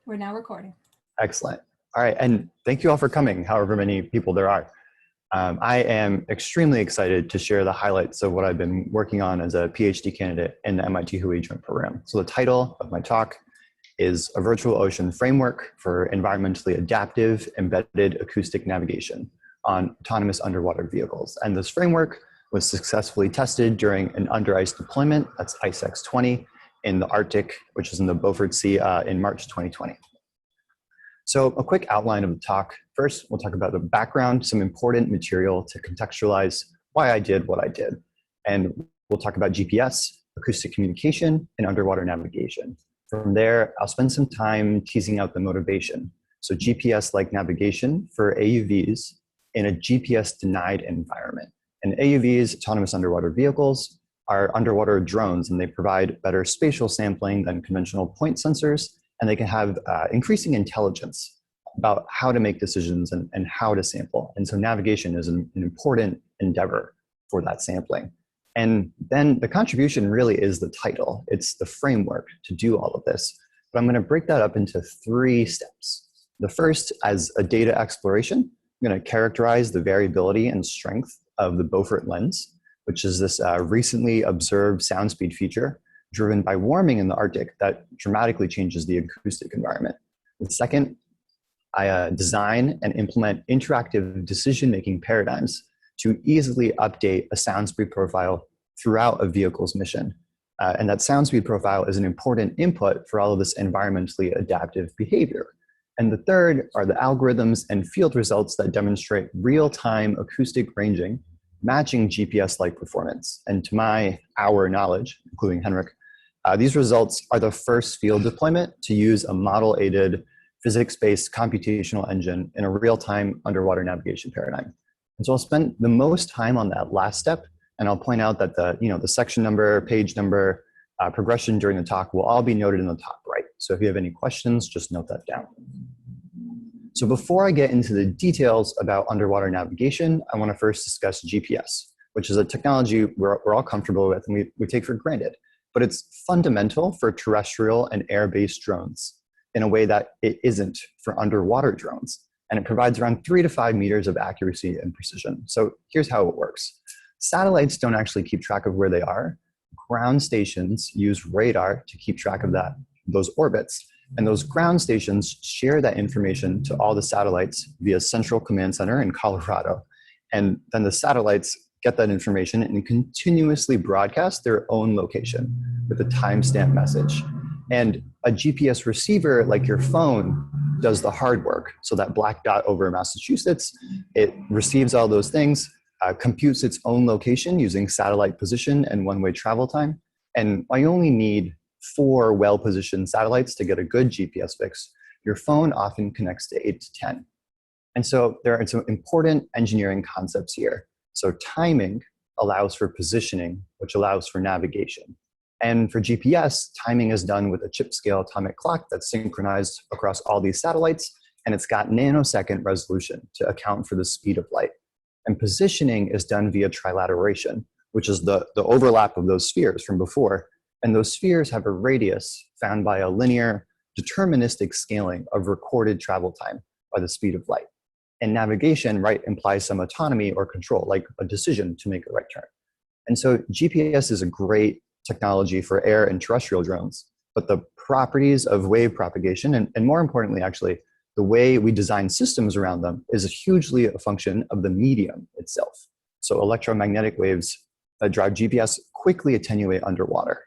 We're now recording. Excellent. All right, and thank you all for coming, however many people there are. I am extremely excited to share the highlights of what I've been working on as a PhD candidate in the MIT-WHOI Joint Program. So the title of my talk is A Virtual Ocean Framework for Environmentally Adaptive Embedded Acoustic Navigation on Autonomous Underwater Vehicles. And this framework was successfully tested during an under ice deployment, that's ICE-X-20, in the Arctic, which is in the Beaufort Sea in March 2020. So a quick outline of the talk. First, we'll talk about the background, some important material to contextualize why I did what I did. And we'll talk about GPS, acoustic communication, and underwater navigation. From there, I'll spend some time teasing out the motivation. So GPS-like navigation for AUVs in a GPS-denied environment. And AUVs, autonomous underwater vehicles, are underwater drones, and they provide better spatial sampling than conventional point sensors, and they can have increasing intelligence about how to make decisions and how to sample. And so navigation is an important endeavor for that sampling. And then the contribution really is the title. It's the framework to do all of this. But I'm going to break that up into 3 steps. The first, as a data exploration, I'm going to characterize the variability and strength of the Beaufort lens, which is this recently observed sound speed feature driven by warming in the Arctic that dramatically changes the acoustic environment. The second, I design and implement interactive decision-making paradigms to easily update a sound speed profile throughout a vehicle's mission. And that sound speed profile is an important input for all of this environmentally adaptive behavior. And the third are the algorithms and field results that demonstrate real-time acoustic ranging matching GPS-like performance. And to our knowledge, including Henrik, these results are the first field deployment to use a model-aided physics-based computational engine in a real-time underwater navigation paradigm. And so I'll spend the most time on that last step, and I'll point out that the section number, page number, progression during the talk will all be noted in the top right. So if you have any questions, just note that down. So before I get into the details about underwater navigation, I want to first discuss GPS, which is a technology we're all comfortable with and we take for granted. But it's fundamental for terrestrial and air-based drones in a way that it isn't for underwater drones. And it provides around 3 to 5 meters of accuracy and precision. So here's how it works. Satellites don't actually keep track of where they are. Ground stations use radar to keep track of those orbits. And those ground stations share that information to all the satellites via Central Command Center in Colorado. And then the satellites get that information and continuously broadcast their own location with a timestamp message. And a GPS receiver, like your phone, does the hard work. So that black dot over Massachusetts, it receives all those things, computes its own location using satellite position and one-way travel time. And I only need 4 well-positioned satellites to get a good GPS fix. Your phone often connects to 8 to 10. And so there are some important engineering concepts here. So timing allows for positioning, which allows for navigation. And for GPS, timing is done with a chip-scale atomic clock that's synchronized across all these satellites, and it's got nanosecond resolution to account for the speed of light. And positioning is done via trilateration, which is the overlap of those spheres from before. And those spheres have a radius found by a linear, deterministic scaling of recorded travel time by the speed of light. And navigation, right, implies some autonomy or control, like a decision to make a right turn. And so GPS is a great technology for air and terrestrial drones, but the properties of wave propagation, and more importantly, actually, the way we design systems around them is hugely a function of the medium itself. So electromagnetic waves that drive GPS quickly attenuate underwater.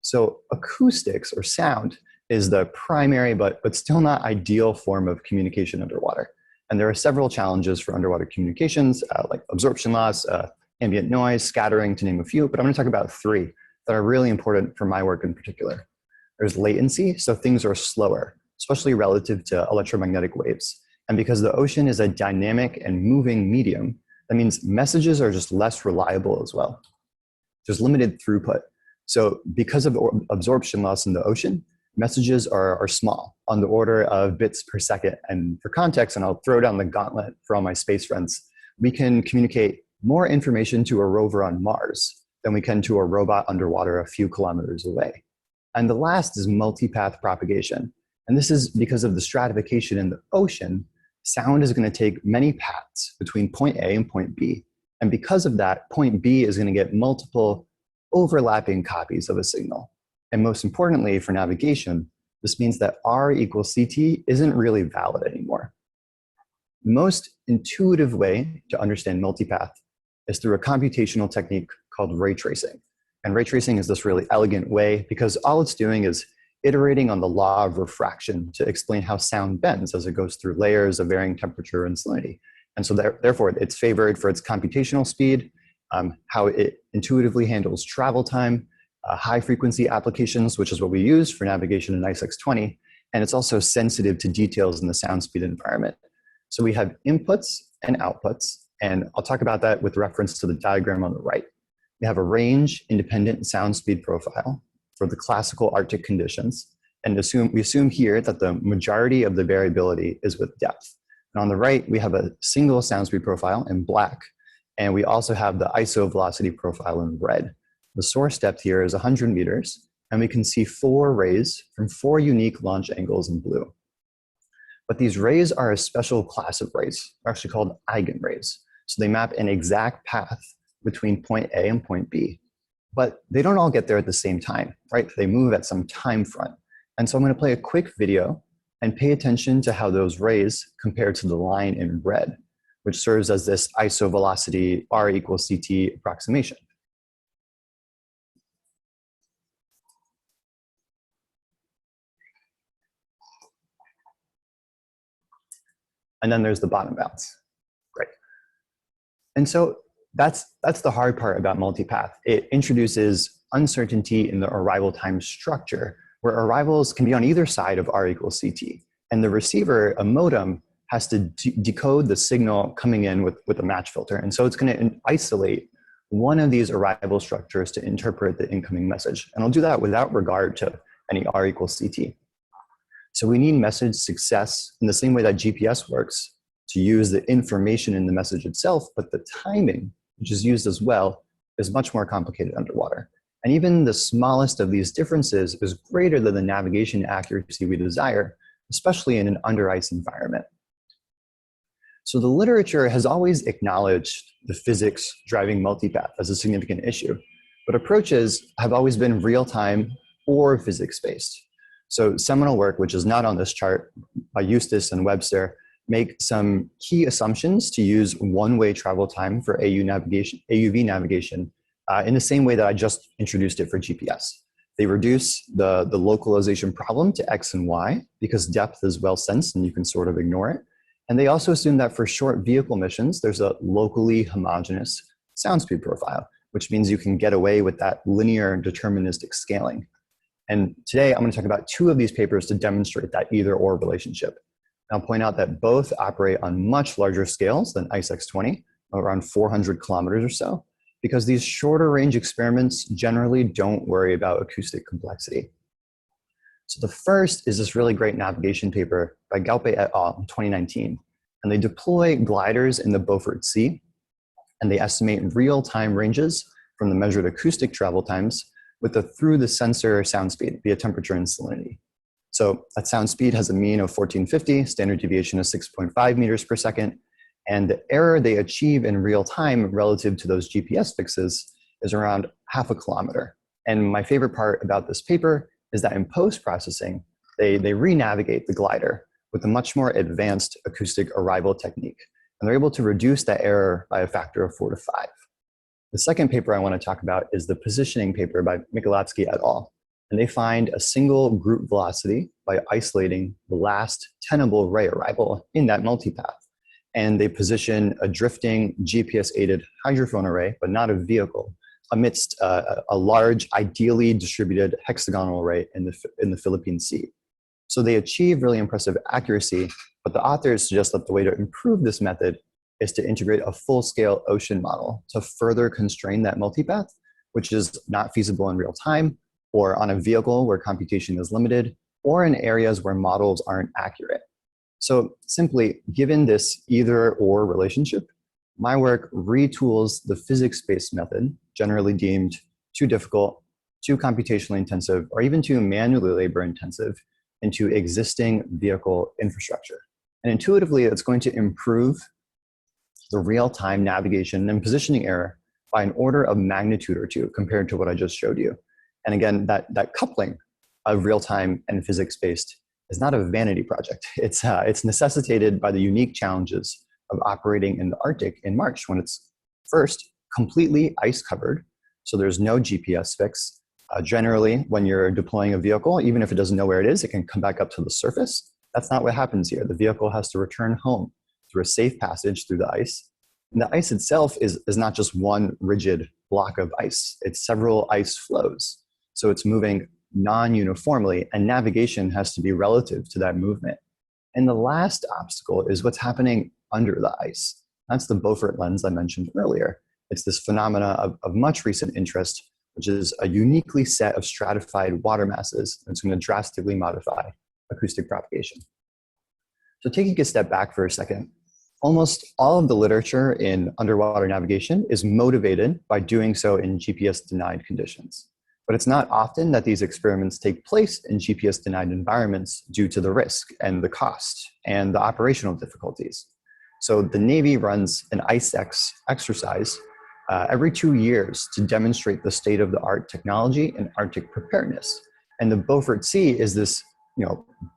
So acoustics or sound is the primary but still not ideal form of communication underwater. And there are several challenges for underwater communications, like absorption loss, ambient noise, scattering, to name a few, but I'm going to talk about 3 that are really important for my work in particular. There's latency, so things are slower, especially relative to electromagnetic waves. And because the ocean is a dynamic and moving medium, that means messages are just less reliable as well. There's limited throughput. So because of absorption loss in the ocean, messages are small, on the order of bits per second. And for context, and I'll throw down the gauntlet for all my space friends, we can communicate more information to a rover on Mars than we can to a robot underwater a few kilometers away. And the last is multipath propagation. And this is because of the stratification in the ocean. Sound is going to take many paths between point A and point B. And because of that, point B is going to get multiple overlapping copies of a signal. And most importantly, for navigation, this means that R equals CT isn't really valid anymore. The most intuitive way to understand multipath is through a computational technique called ray tracing. And ray tracing is this really elegant way because all it's doing is iterating on the law of refraction to explain how sound bends as it goes through layers of varying temperature and salinity. And so therefore, it's favored for its computational speed, how it intuitively handles travel time, high frequency applications, which is what we use for navigation in ICE-X20, and it's also sensitive to details in the sound speed environment. So we have inputs and outputs, and I'll talk about that with reference to the diagram on the right. We have a range-independent sound speed profile for the classical Arctic conditions, and we assume here that the majority of the variability is with depth. And on the right, we have a single sound speed profile in black, and we also have the isovelocity profile in red. The source depth here is 100 meters, and we can see 4 rays from 4 unique launch angles in blue. But these rays are a special class of rays. They're actually called eigenrays. So they map an exact path between point A and point B. But they don't all get there at the same time, right? They move at some time front. And so I'm going to play a quick video and pay attention to how those rays compare to the line in red, which serves as this isovelocity R equals CT approximation. And then there's the bottom bounce. Great. And so that's the hard part about multipath. It introduces uncertainty in the arrival time structure, where arrivals can be on either side of R equals CT. And the receiver, a modem, has to decode the signal coming in with a match filter. And so it's going to isolate one of these arrival structures to interpret the incoming message. And I'll do that without regard to any R equals CT. So we need message success in the same way that GPS works to use the information in the message itself, but the timing, which is used as well, is much more complicated underwater. And even the smallest of these differences is greater than the navigation accuracy we desire, especially in an under ice environment. So the literature has always acknowledged the physics driving multipath as a significant issue, but approaches have always been real-time or physics-based. So seminal work, which is not on this chart, by Eustace and Webster, make some key assumptions to use one-way travel time for AUV navigation in the same way that I just introduced it for GPS. They reduce the localization problem to X and Y because depth is well sensed and you can sort of ignore it. And they also assume that for short vehicle missions, there's a locally homogeneous sound speed profile, which means you can get away with that linear deterministic scaling. And today I'm going to talk about 2 of these papers to demonstrate that either-or relationship. I'll point out that both operate on much larger scales than ICE-X20, around 400 kilometers or so, because these shorter range experiments generally don't worry about acoustic complexity. So the first is this really great navigation paper by Galpe et al. In 2019. And they deploy gliders in the Beaufort Sea, and they estimate real-time ranges from the measured acoustic travel times with the through the sensor sound speed via temperature and salinity. So that sound speed has a mean of 1450, standard deviation is 6.5 meters per second, and the error they achieve in real time relative to those GPS fixes is around half a kilometer. And my favorite part about this paper is that in post-processing, they re-navigate the glider with a much more advanced acoustic arrival technique, and they're able to reduce that error by a factor of 4 to 5. The second paper I want to talk about is the positioning paper by Michalatsky et al. And they find a single group velocity by isolating the last tenable ray arrival in that multipath. And they position a drifting GPS-aided hydrophone array, but not a vehicle, amidst a large, ideally distributed hexagonal array in the Philippine Sea. So they achieve really impressive accuracy, but the authors suggest that the way to improve this method is to integrate a full-scale ocean model to further constrain that multipath, which is not feasible in real time, or on a vehicle where computation is limited, or in areas where models aren't accurate. So simply, given this either-or relationship, my work retools the physics-based method, generally deemed too difficult, too computationally intensive, or even too manually labor-intensive, into existing vehicle infrastructure. And intuitively, it's going to improve the real-time navigation and positioning error by an order of magnitude or two compared to what I just showed you. And again, that coupling of real-time and physics-based is not a vanity project. It's necessitated by the unique challenges of operating in the Arctic in March, when it's first completely ice covered, so there's no GPS fix. Generally, when you're deploying a vehicle, even if it doesn't know where it is, it can come back up to the surface. That's not what happens here. The vehicle has to return home through a safe passage through the ice. And the ice itself is not just one rigid block of ice. It's several ice flows. So it's moving non-uniformly, and navigation has to be relative to that movement. And the last obstacle is what's happening under the ice. That's the Beaufort lens I mentioned earlier. It's this phenomena of much recent interest, which is a uniquely set of stratified water masses that's going to drastically modify acoustic propagation. So taking a step back for a second, almost all of the literature in underwater navigation is motivated by doing so in GPS-denied conditions. But it's not often that these experiments take place in GPS-denied environments due to the risk and the cost and the operational difficulties. So the Navy runs an ICE-X exercise every 2 years to demonstrate the state-of-the-art technology and Arctic preparedness. And the Beaufort Sea is this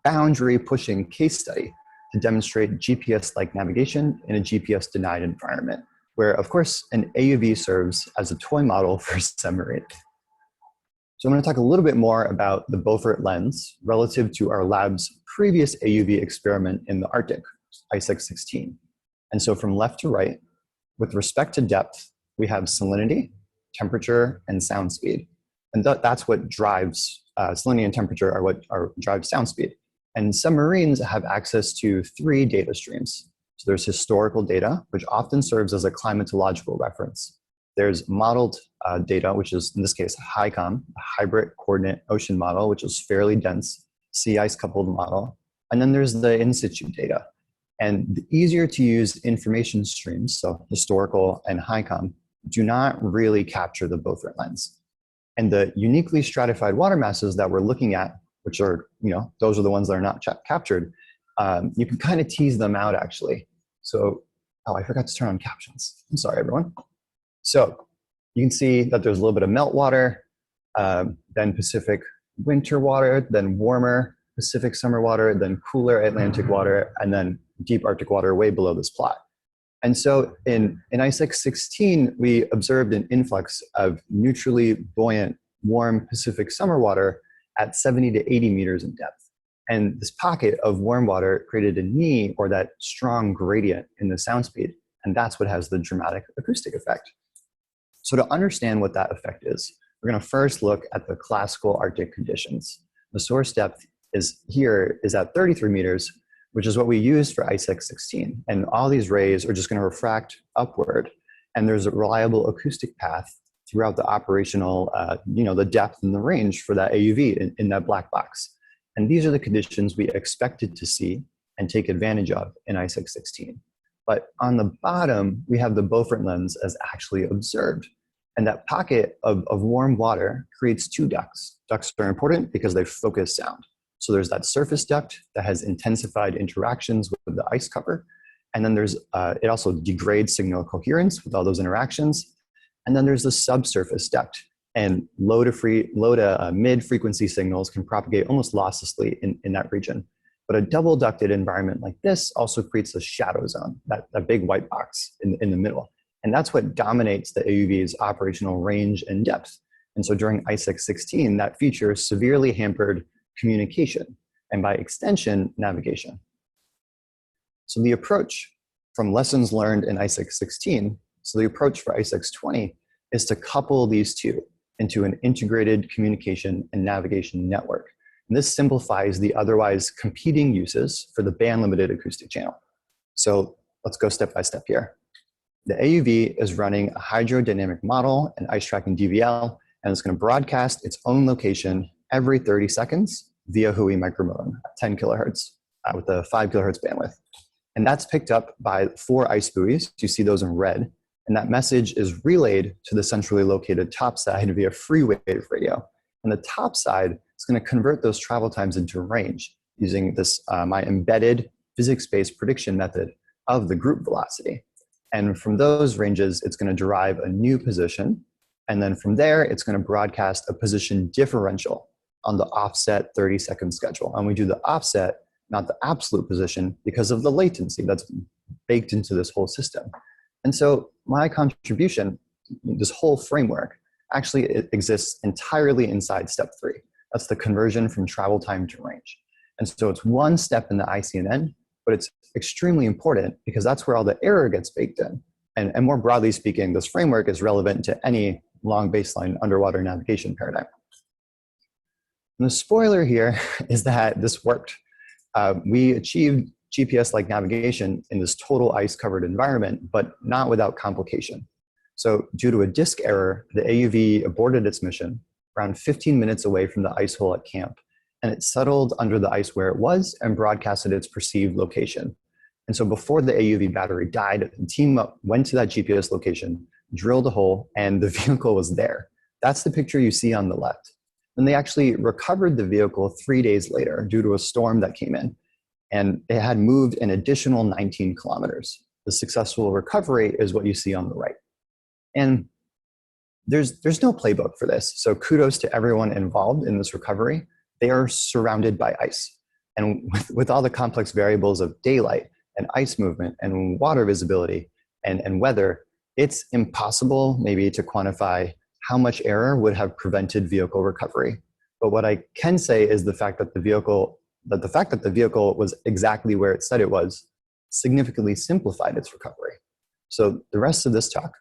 boundary-pushing case study to demonstrate GPS-like navigation in a GPS-denied environment, where, of course, an AUV serves as a toy model for submarine. So I'm going to talk a little bit more about the Beaufort lens relative to our lab's previous AUV experiment in the Arctic, ICE-16. And so from left to right, with respect to depth, we have salinity, temperature, and sound speed. And that's what drives, salinity and temperature are what drives sound speed. And submarines have access to 3 data streams. So there's historical data, which often serves as a climatological reference. There's modeled data, which is in this case HICOM, a hybrid coordinate ocean model, which is fairly dense, sea ice coupled model. And then there's the in situ data. And the easier to use information streams, so historical and HICOM, do not really capture the Beaufort lens. And the uniquely stratified water masses that we're looking at, which are, those are the ones that are not captured, you can kind of tease them out actually. So, oh, I forgot to turn on captions. I'm sorry, everyone. So you can see that there's a little bit of meltwater, then Pacific winter water, then warmer Pacific summer water, then cooler Atlantic water, and then deep Arctic water way below this plot. And so in ICE-16, we observed an influx of neutrally buoyant, warm Pacific summer water at 70 to 80 meters in depth. And this pocket of warm water created a knee, or that strong gradient in the sound speed. And that's what has the dramatic acoustic effect. So to understand what that effect is, we're going to first look at the classical Arctic conditions. The source depth is at 33 meters, which is what we use for ICE-16. And all these rays are just going to refract upward. And there's a reliable acoustic path throughout the operational, the depth and the range for that AUV in that black box. And these are the conditions we expected to see and take advantage of in ICE-16. But on the bottom, we have the Beaufort lens as actually observed. And that pocket of warm water creates 2 ducts. Ducts are important because they focus sound. So there's that surface duct that has intensified interactions with the ice cover. And then there's, it also degrades signal coherence with all those interactions. And then there's the subsurface duct. And low to mid frequency signals can propagate almost losslessly in that region. But a double ducted environment like this also creates a shadow zone, that big white box in the middle. And that's what dominates the AUV's operational range and depth. And so during ICE-16, that feature severely hampered communication, and by extension, navigation. So the approach from lessons learned in ICE-16, so the approach for ICE-20 is to couple these two into an integrated communication and navigation network. And this simplifies the otherwise competing uses for the band-limited acoustic channel. So let's go step by step here. The AUV is running a hydrodynamic model and ice tracking DVL, and it's going to broadcast its own location every 30 seconds via WHOI micromodem at 10 kilohertz with a 5 kilohertz bandwidth. And that's picked up by 4 ice buoys. You see those in red. And that message is relayed to the centrally located top side via free wave radio. And the top side it's going to convert those travel times into range using this my embedded physics-based prediction method of the group velocity. And from those ranges, it's going to derive a new position. And then from there, it's going to broadcast a position differential on the offset 30-second schedule. And we do the offset, not the absolute position, because of the latency that's baked into this whole system. And so my contribution, this whole framework, actually exists entirely inside step 3. That's the conversion from travel time to range. And so it's one step in the ICNN, but it's extremely important because that's where all the error gets baked in. And more broadly speaking, this framework is relevant to any long baseline underwater navigation paradigm. And the spoiler here is that this worked. We achieved GPS-like navigation in this total ice-covered environment, but not without complication. So due to a disk error, the AUV aborted its mission around 15 minutes away from the ice hole at camp, and it settled under the ice where it was and broadcasted its perceived location. And so before the AUV battery died, the team went to that GPS location, drilled a hole, and the vehicle was there. That's the picture you see on the left. And they actually recovered the vehicle 3 days later due to a storm that came in. And it had moved an additional 19 kilometers. The successful recovery is what you see on the right. And there's no playbook for this. So kudos to everyone involved in this recovery. They are surrounded by ice. And with all the complex variables of daylight and ice movement and water visibility and weather, it's impossible maybe to quantify how much error would have prevented vehicle recovery. But what I can say is the fact that the vehicle was exactly where it said it was significantly simplified its recovery. So the rest of this talk,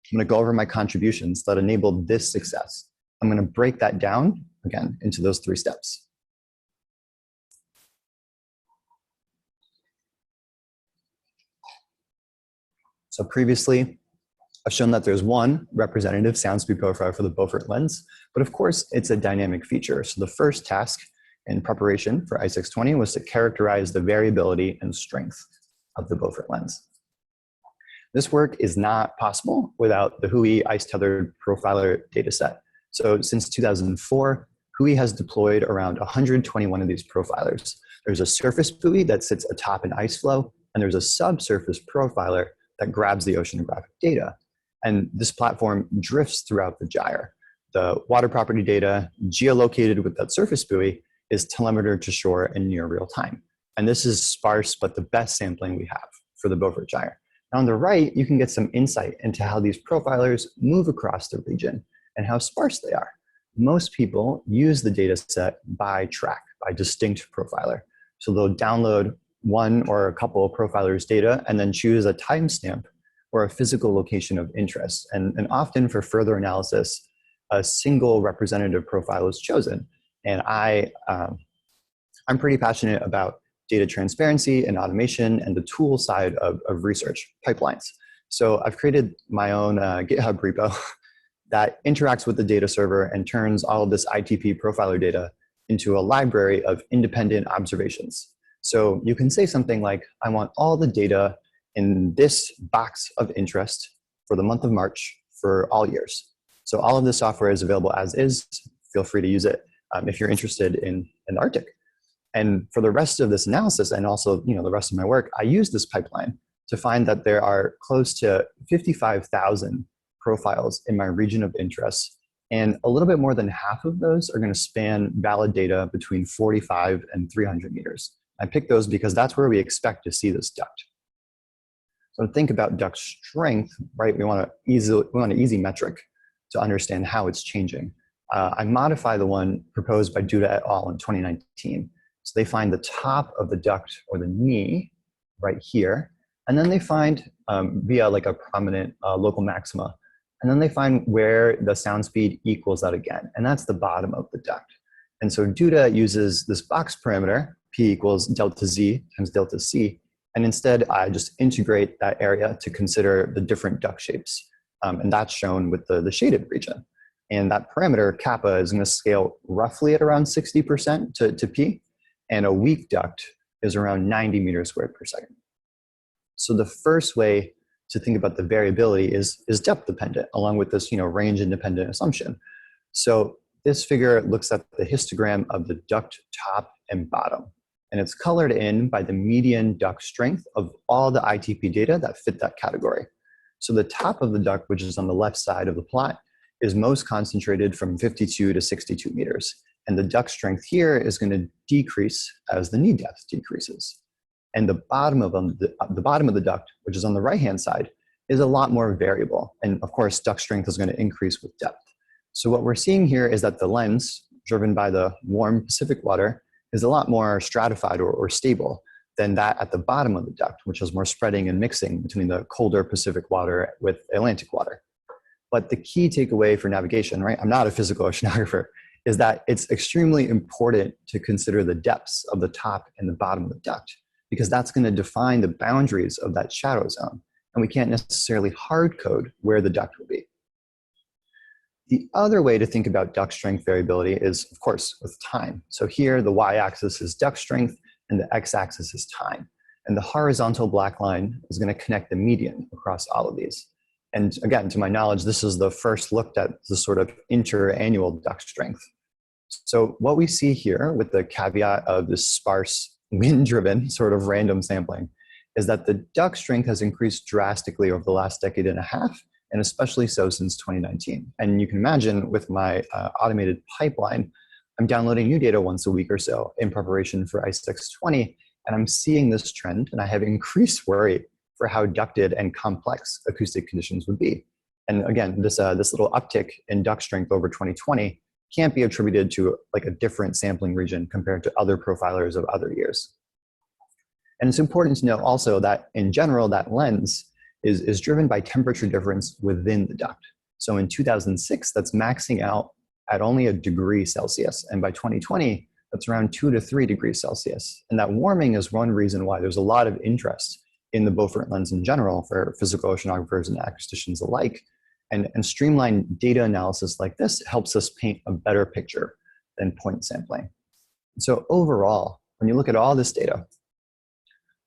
I'm going to go over my contributions that enabled this success. I'm going to break that down, again, into those 3 steps. So previously, I've shown that there's one representative sound speed profile for the Beaufort lens, but of course, it's a dynamic feature. So the first task in preparation for ICE620 was to characterize the variability and strength of the Beaufort lens. This work is not possible without the WHOI ice-tethered profiler dataset. So since 2004, WHOI has deployed around 121 of these profilers. There's a surface buoy that sits atop an ice floe, and there's a subsurface profiler that grabs the oceanographic data. And this platform drifts throughout the gyre. The water property data geolocated with that surface buoy is telemetered to shore in near real time. And this is sparse, but the best sampling we have for the Beaufort gyre. Now on the right, you can get some insight into how these profilers move across the region and how sparse they are. Most people use the data set by track, by distinct profiler. So they'll download one or a couple of profilers' data and then choose a timestamp or a physical location of interest. And often for further analysis, a single representative profile is chosen. And I'm pretty passionate about data transparency and automation and the tool side of research pipelines. So I've created my own GitHub repo that interacts with the data server and turns all of this ITP profiler data into a library of independent observations. So you can say something like, I want all the data in this box of interest for the month of March for all years. So all of this software is available as is. Feel free to use it if you're interested in the Arctic. And for the rest of this analysis and also the rest of my work, I use this pipeline to find that there are close to 55,000 profiles in my region of interest. And a little bit more than half of those are going to span valid data between 45 and 300 meters. I picked those because that's where we expect to see this duct. So to think about duct strength, right, we want an easy metric to understand how it's changing. I modify the one proposed by Duda et al. In 2019. So they find the top of the duct or the knee right here, and then they find via like a prominent local maxima, and then they find where the sound speed equals that again, and that's the bottom of the duct. And so Duda uses this box parameter, P equals delta Z times delta C, and instead I just integrate that area to consider the different duct shapes, and that's shown with the shaded region. And that parameter, kappa, is going to scale roughly at around 60% to P, and a weak duct is around 90 meters squared per second. So the first way to think about the variability is depth dependent, along with this range independent assumption. So This figure looks at the histogram of the duct top and bottom, and it's colored in by the median duct strength of all the ITP data that fit that category. So the top of the duct, which is on the left side of the plot, is most concentrated from 52 to 62 meters. And the duct strength here is going to decrease as the knee depth decreases. And the bottom of the duct, which is on the right-hand side, is a lot more variable. And of course, duct strength is going to increase with depth. So what we're seeing here is that the lens, driven by the warm Pacific water, is a lot more stratified or stable than that at the bottom of the duct, which is more spreading and mixing between the colder Pacific water with Atlantic water. But the key takeaway for navigation, right? I'm not a physical oceanographer, is that it's extremely important to consider the depths of the top and the bottom of the duct, because that's going to define the boundaries of that shadow zone. And we can't necessarily hard code where the duct will be. The other way to think about duct strength variability is, of course, with time. So here, the y-axis is duct strength, and the x-axis is time. And the horizontal black line is going to connect the median across all of these. And again, to my knowledge, this is the first looked at the sort of interannual duct strength. So what we see here, with the caveat of this sparse, wind-driven sort of random sampling, is that the duct strength has increased drastically over the last decade and a half, and especially so since 2019. And you can imagine with my automated pipeline, I'm downloading new data once a week or so in preparation for ICE620, and I'm seeing this trend, and I have increased worry for how ducted and complex acoustic conditions would be. And again, this little uptick in duct strength over 2020 can't be attributed to like a different sampling region compared to other profilers of other years. And it's important to note also that in general, that lens is driven by temperature difference within the duct. So in 2006, that's maxing out at only 1 degree Celsius. And by 2020, that's around 2 to 3 degrees Celsius. And that warming is one reason why there's a lot of interest in the Beaufort lens in general for physical oceanographers and acousticians alike. And streamlined data analysis like this helps us paint a better picture than point sampling. So overall, when you look at all this data,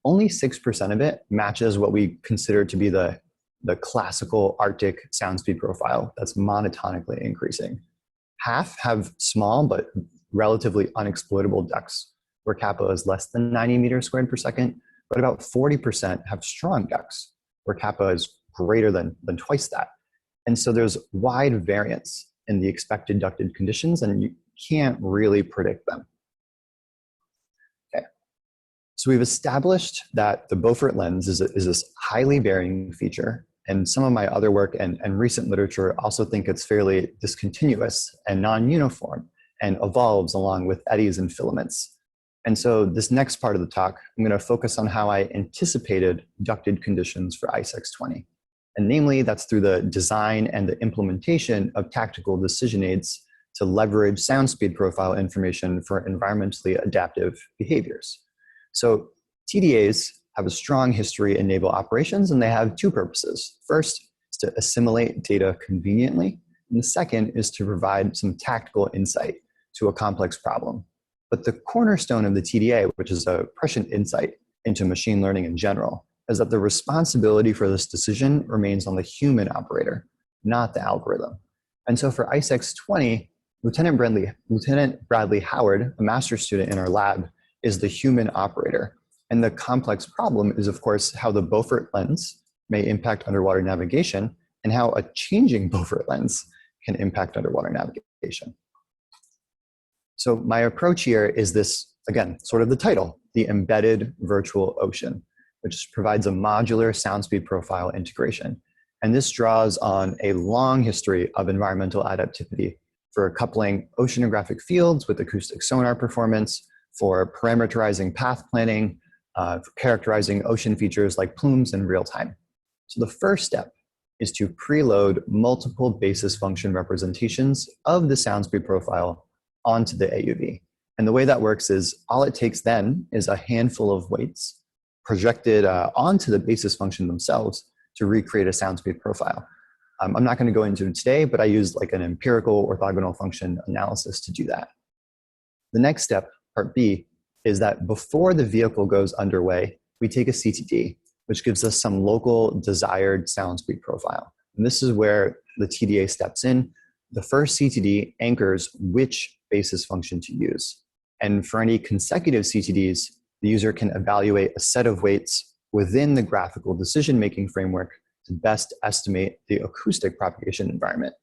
only 6% of it matches what we consider to be the classical Arctic sound speed profile that's monotonically increasing. Half have small but relatively unexploitable ducts, where kappa is less than 90 meters squared per second, but about 40% have strong ducts, where kappa is greater than twice that. And so there's wide variance in the expected ducted conditions, and you can't really predict them. Okay. So we've established that the Beaufort lens is this highly varying feature, and some of my other work and recent literature also think it's fairly discontinuous and non-uniform and evolves along with eddies and filaments. And so this next part of the talk, I'm going to focus on how I anticipated ducted conditions for ICE620. And namely, that's through the design and the implementation of tactical decision aids to leverage sound speed profile information for environmentally adaptive behaviors. So TDAs have a strong history in naval operations, and they have two purposes. First is to assimilate data conveniently, and the second is to provide some tactical insight to a complex problem. But the cornerstone of the TDA, which is a prescient insight into machine learning in general, is that the responsibility for this decision remains on the human operator, not the algorithm. And so for ICE620, Lieutenant Bradley Howard, a master's student in our lab, is the human operator. And the complex problem is, of course, how the Beaufort lens may impact underwater navigation and how a changing Beaufort lens can impact underwater navigation. So my approach here is this, again, sort of the title, the embedded virtual ocean, which provides a modular sound speed profile integration. And this draws on a long history of environmental adaptivity for coupling oceanographic fields with acoustic sonar performance, for parameterizing path planning, for characterizing ocean features like plumes in real time. So the first step is to preload multiple basis function representations of the sound speed profile onto the AUV. And the way that works is all it takes then is a handful of weights projected onto the basis function themselves to recreate a sound speed profile. I'm not going to go into it today, but I used like an empirical orthogonal function analysis to do that. The next step, part B, is that before the vehicle goes underway, we take a CTD, which gives us some local desired sound speed profile. And this is where the TDA steps in. the first CTD anchors which basis function to use. And for any consecutive CTDs, the user can evaluate a set of weights within the graphical decision-making framework to best estimate the acoustic propagation environment.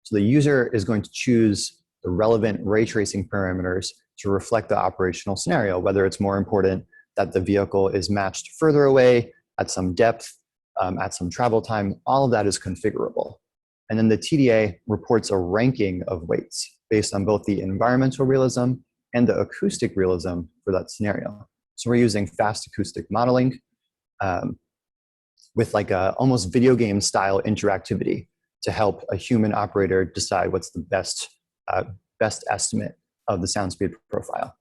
So the user is going to choose the relevant ray tracing parameters to reflect the operational scenario, whether it's more important that the vehicle is matched further away, at some depth, at some travel time. All of that is configurable. And then the TDA reports a ranking of weights based on both the environmental realism and the acoustic realism for that scenario. So we're using fast acoustic modeling with like a almost video game style interactivity to help a human operator decide what's the best estimate of the sound speed profile.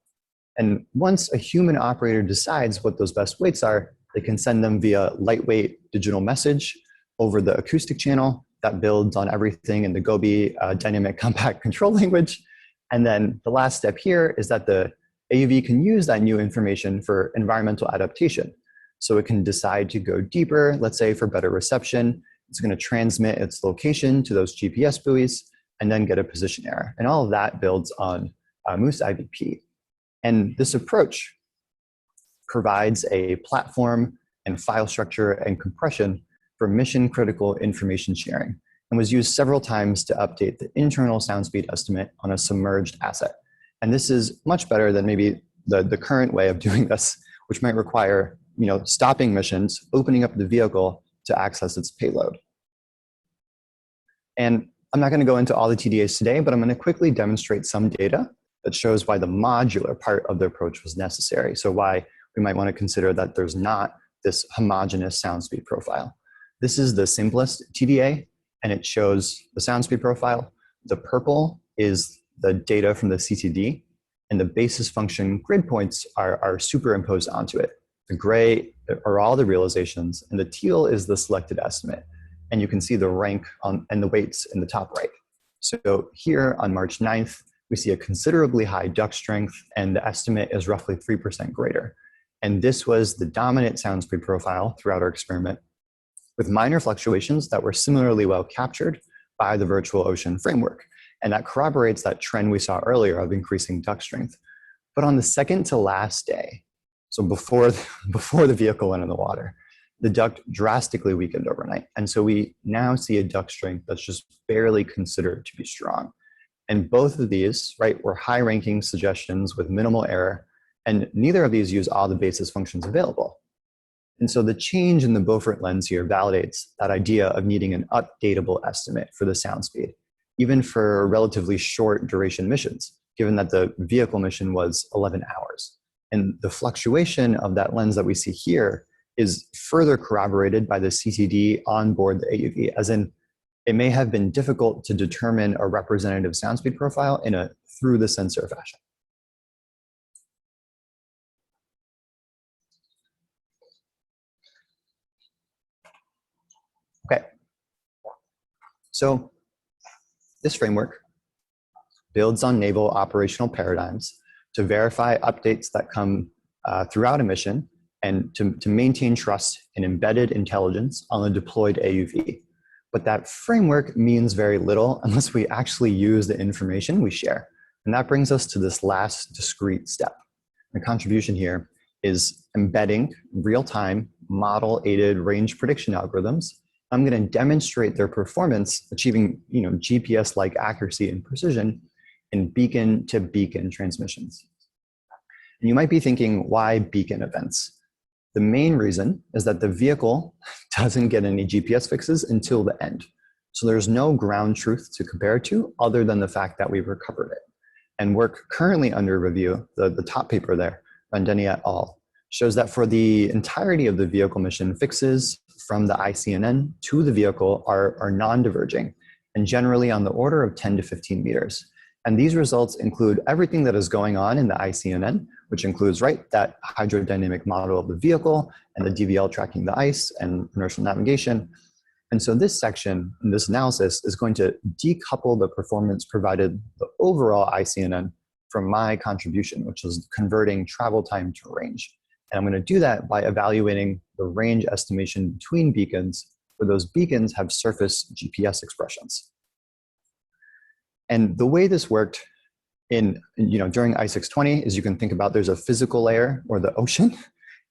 And once a human operator decides what those best weights are, they can send them via lightweight digital message over the acoustic channel that builds on everything in the Gobi dynamic compact control language. And then the last step here is that the AUV can use that new information for environmental adaptation. So it can decide to go deeper, let's say for better reception. It's going to transmit its location to those GPS buoys and then get a position error. And all of that builds on MOOS IVP. And this approach provides a platform and file structure and compression for mission critical information sharing, and was used several times to update the internal sound speed estimate on a submerged asset. And this is much better than maybe the current way of doing this, which might require stopping missions, opening up the vehicle to access its payload. And I'm not going to go into all the TDAs today, but I'm going to quickly demonstrate some data that shows why the modular part of the approach was necessary. So why we might want to consider that there's not this homogeneous sound speed profile. This is the simplest TDA, and it shows the sound speed profile. The purple is the data from the CTD, and the basis function grid points are superimposed onto it. The gray are all the realizations, and the teal is the selected estimate. And you can see the rank and the weights in the top right. So here on March 9th, we see a considerably high duct strength, and the estimate is roughly 3% greater. And this was the dominant sound speed profile throughout our experiment, with minor fluctuations that were similarly well captured by the virtual ocean framework. And that corroborates that trend we saw earlier of increasing duct strength. But on the second to last day, so before the vehicle went in the water, the duct drastically weakened overnight. And so we now see a duct strength that's just barely considered to be strong. And both of these, right, were high ranking suggestions with minimal error, and neither of these use all the basis functions available. And so the change in the Beaufort lens here validates that idea of needing an updatable estimate for the sound speed, even for relatively short duration missions, given that the vehicle mission was 11 hours. And the fluctuation of that lens that we see here is further corroborated by the CTD on board the AUV, as in it may have been difficult to determine a representative sound speed profile in a through the sensor fashion. Okay, so this framework builds on naval operational paradigms to verify updates that come throughout a mission and to maintain trust in embedded intelligence on the deployed AUV. But that framework means very little unless we actually use the information we share. And that brings us to this last discrete step. The contribution here is embedding real-time model-aided range prediction algorithms. I'm going to demonstrate their performance achieving GPS-like accuracy and precision in beacon-to-beacon transmissions. And you might be thinking, why beacon events? The main reason is that the vehicle doesn't get any GPS fixes until the end. So there's no ground truth to compare to other than the fact that we've recovered it. And work currently under review, the top paper there, Randeni et al., shows that for the entirety of the vehicle mission, fixes from the ICNN to the vehicle are non-diverging and generally on the order of 10 to 15 meters. And these results include everything that is going on in the ICNN, which includes, right, that hydrodynamic model of the vehicle and the DVL tracking the ice and inertial navigation. And so this section, this analysis, is going to decouple the performance provided the overall ICNN from my contribution, which is converting travel time to range. And I'm going to do that by evaluating the range estimation between beacons, where those beacons have surface GPS expressions. And the way this worked during ICE 620 is you can think about there's a physical layer, or the ocean,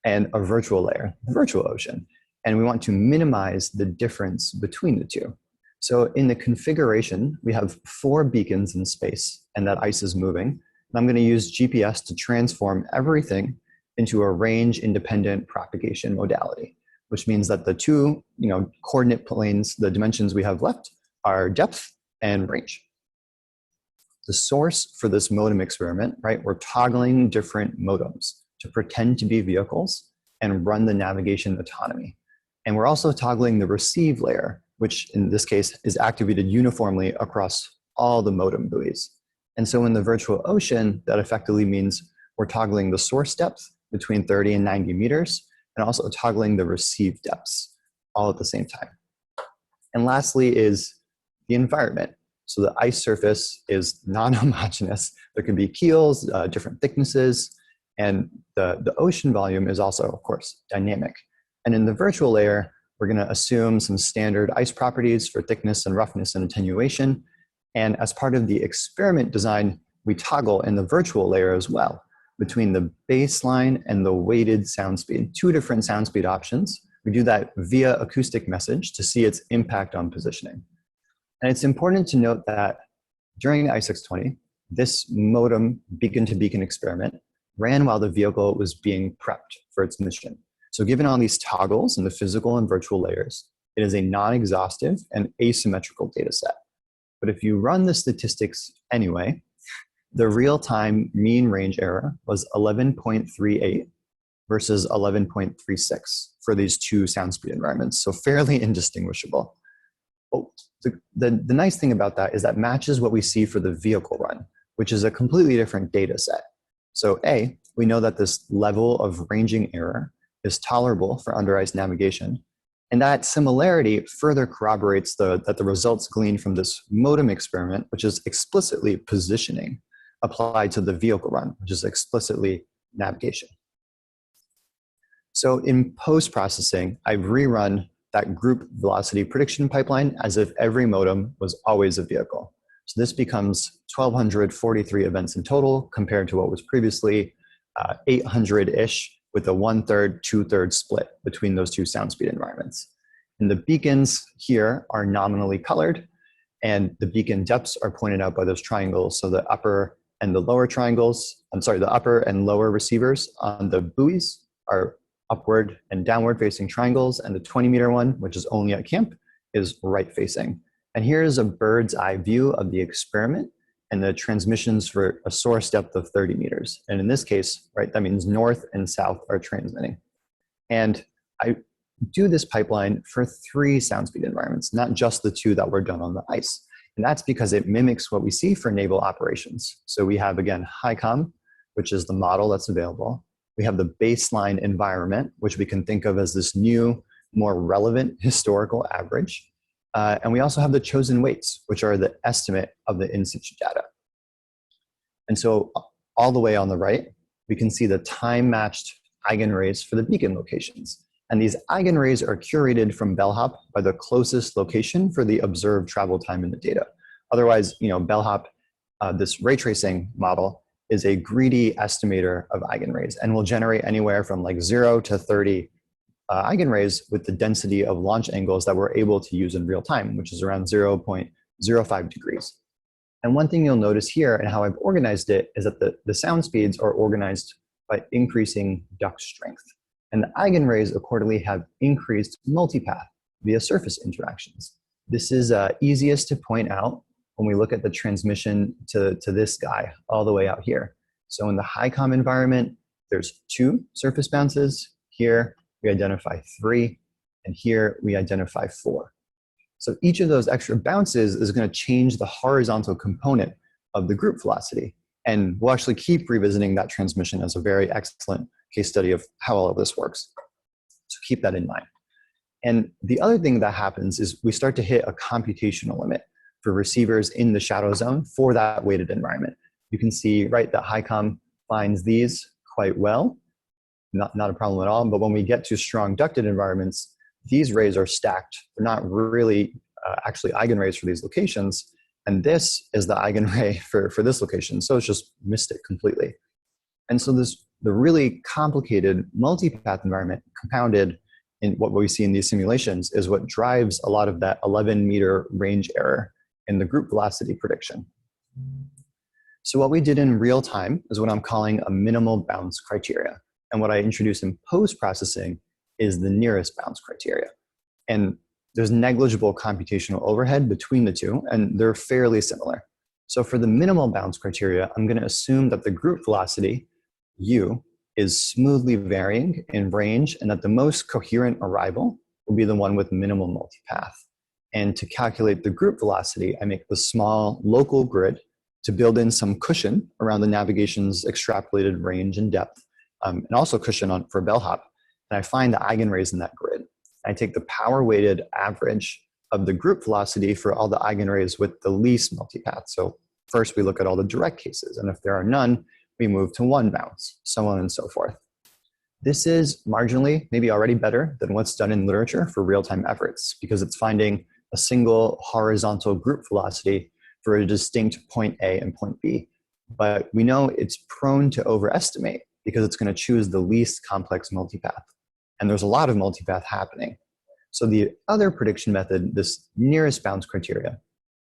and a virtual layer, the virtual ocean. And we want to minimize the difference between the two. So in the configuration, we have 4 beacons in space, and that ice is moving. And I'm going to use GPS to transform everything into a range-independent propagation modality, which means that the two coordinate planes, the dimensions we have left, are depth and range. The source for this modem experiment, right, we're toggling different modems to pretend to be vehicles and run the navigation autonomy. And we're also toggling the receive layer, which in this case is activated uniformly across all the modem buoys. And so in the virtual ocean, that effectively means we're toggling the source depth between 30 and 90 meters, and also toggling the receive depths all at the same time. And lastly is the environment. So the ice surface is non-homogeneous. There can be keels, different thicknesses, and the ocean volume is also, of course, dynamic. And in the virtual layer, we're going to assume some standard ice properties for thickness and roughness and attenuation. And as part of the experiment design, we toggle in the virtual layer as well between the baseline and the weighted sound speed, 2 different sound speed options. We do that via acoustic message to see its impact on positioning. And it's important to note that during ICE 620, this modem beacon-to-beacon experiment ran while the vehicle was being prepped for its mission. So given all these toggles in the physical and virtual layers, it is a non-exhaustive and asymmetrical data set. But if you run the statistics anyway, the real-time mean range error was 11.38 versus 11.36 for these 2 sound speed environments, so fairly indistinguishable. Oh, the nice thing about that is that matches what we see for the vehicle run, which is a completely different data set. So A, we know that this level of ranging error is tolerable for under ice navigation. And that similarity further corroborates that the results gleaned from this modem experiment, which is explicitly positioning, applied to the vehicle run, which is explicitly navigation. So in post-processing, I've rerun that group velocity prediction pipeline as if every modem was always a vehicle. So this becomes 1,243 events in total compared to what was previously 800-ish with a 1/3, 2/3 split between those 2 sound speed environments. And the beacons here are nominally colored, and the beacon depths are pointed out by those triangles. So the upper and the lower triangles, the upper and lower receivers on the buoys are upward and downward facing triangles, and the 20-meter one, which is only at camp, is right facing. And here's a bird's eye view of the experiment and the transmissions for a source depth of 30 meters. And in this case, right, that means north and south are transmitting. And I do this pipeline for 3 sound speed environments, not just the 2 that were done on the ice. And that's because it mimics what we see for naval operations. So we have, again, HICOM, which is the model that's available. We have the baseline environment, which we can think of as this new, more relevant historical average. And we also have the chosen weights, which are the estimate of the in-situ data. And so all the way on the right, we can see the time-matched eigenrays for the beacon locations. And these eigenrays are curated from bellhop by the closest location for the observed travel time in the data. Otherwise, bellhop, this ray tracing model, is a greedy estimator of eigenrays and will generate anywhere from like 0 to 30 eigenrays with the density of launch angles that we're able to use in real time, which is around 0.05 degrees. And one thing you'll notice here and how I've organized it is that the sound speeds are organized by increasing duct strength. And the eigenrays accordingly have increased multipath via surface interactions. This is easiest to point out when we look at the transmission to this guy all the way out here. So in the HICOM environment, there's 2 surface bounces. Here we identify 3, and here we identify 4. So each of those extra bounces is going to change the horizontal component of the group velocity. And we'll actually keep revisiting that transmission as a very excellent case study of how all of this works. So keep that in mind. And the other thing that happens is we start to hit a computational limit for receivers in the shadow zone for that weighted environment. You can see, right, that HICOM finds these quite well, not a problem at all. But when we get to strong ducted environments, these rays are stacked. They're not really actually eigenrays for these locations. And this is the eigenray for this location. So it's just missed it completely. And so the really complicated multipath environment compounded in what we see in these simulations is what drives a lot of that 11-meter range error in the group velocity prediction. So what we did in real time is what I'm calling a minimal bounds criteria. And what I introduced in post-processing is the nearest bounds criteria. And there's negligible computational overhead between the two, and they're fairly similar. So for the minimal bounds criteria, I'm going to assume that the group velocity, u, is smoothly varying in range, and that the most coherent arrival will be the one with minimal multipath. And to calculate the group velocity, I make the small local grid to build in some cushion around the navigation's extrapolated range and depth, and also cushion for bellhop. And I find the eigenrays in that grid. I take the power-weighted average of the group velocity for all the eigenrays with the least multipath. So first we look at all the direct cases, and if there are none, we move to one bounds, so on and so forth. This is marginally, maybe already better than what's done in literature for real-time efforts, because it's finding a single horizontal group velocity for a distinct point A and point B. But we know it's prone to overestimate because it's going to choose the least complex multipath. And there's a lot of multipath happening. So the other prediction method, this nearest bounds criteria,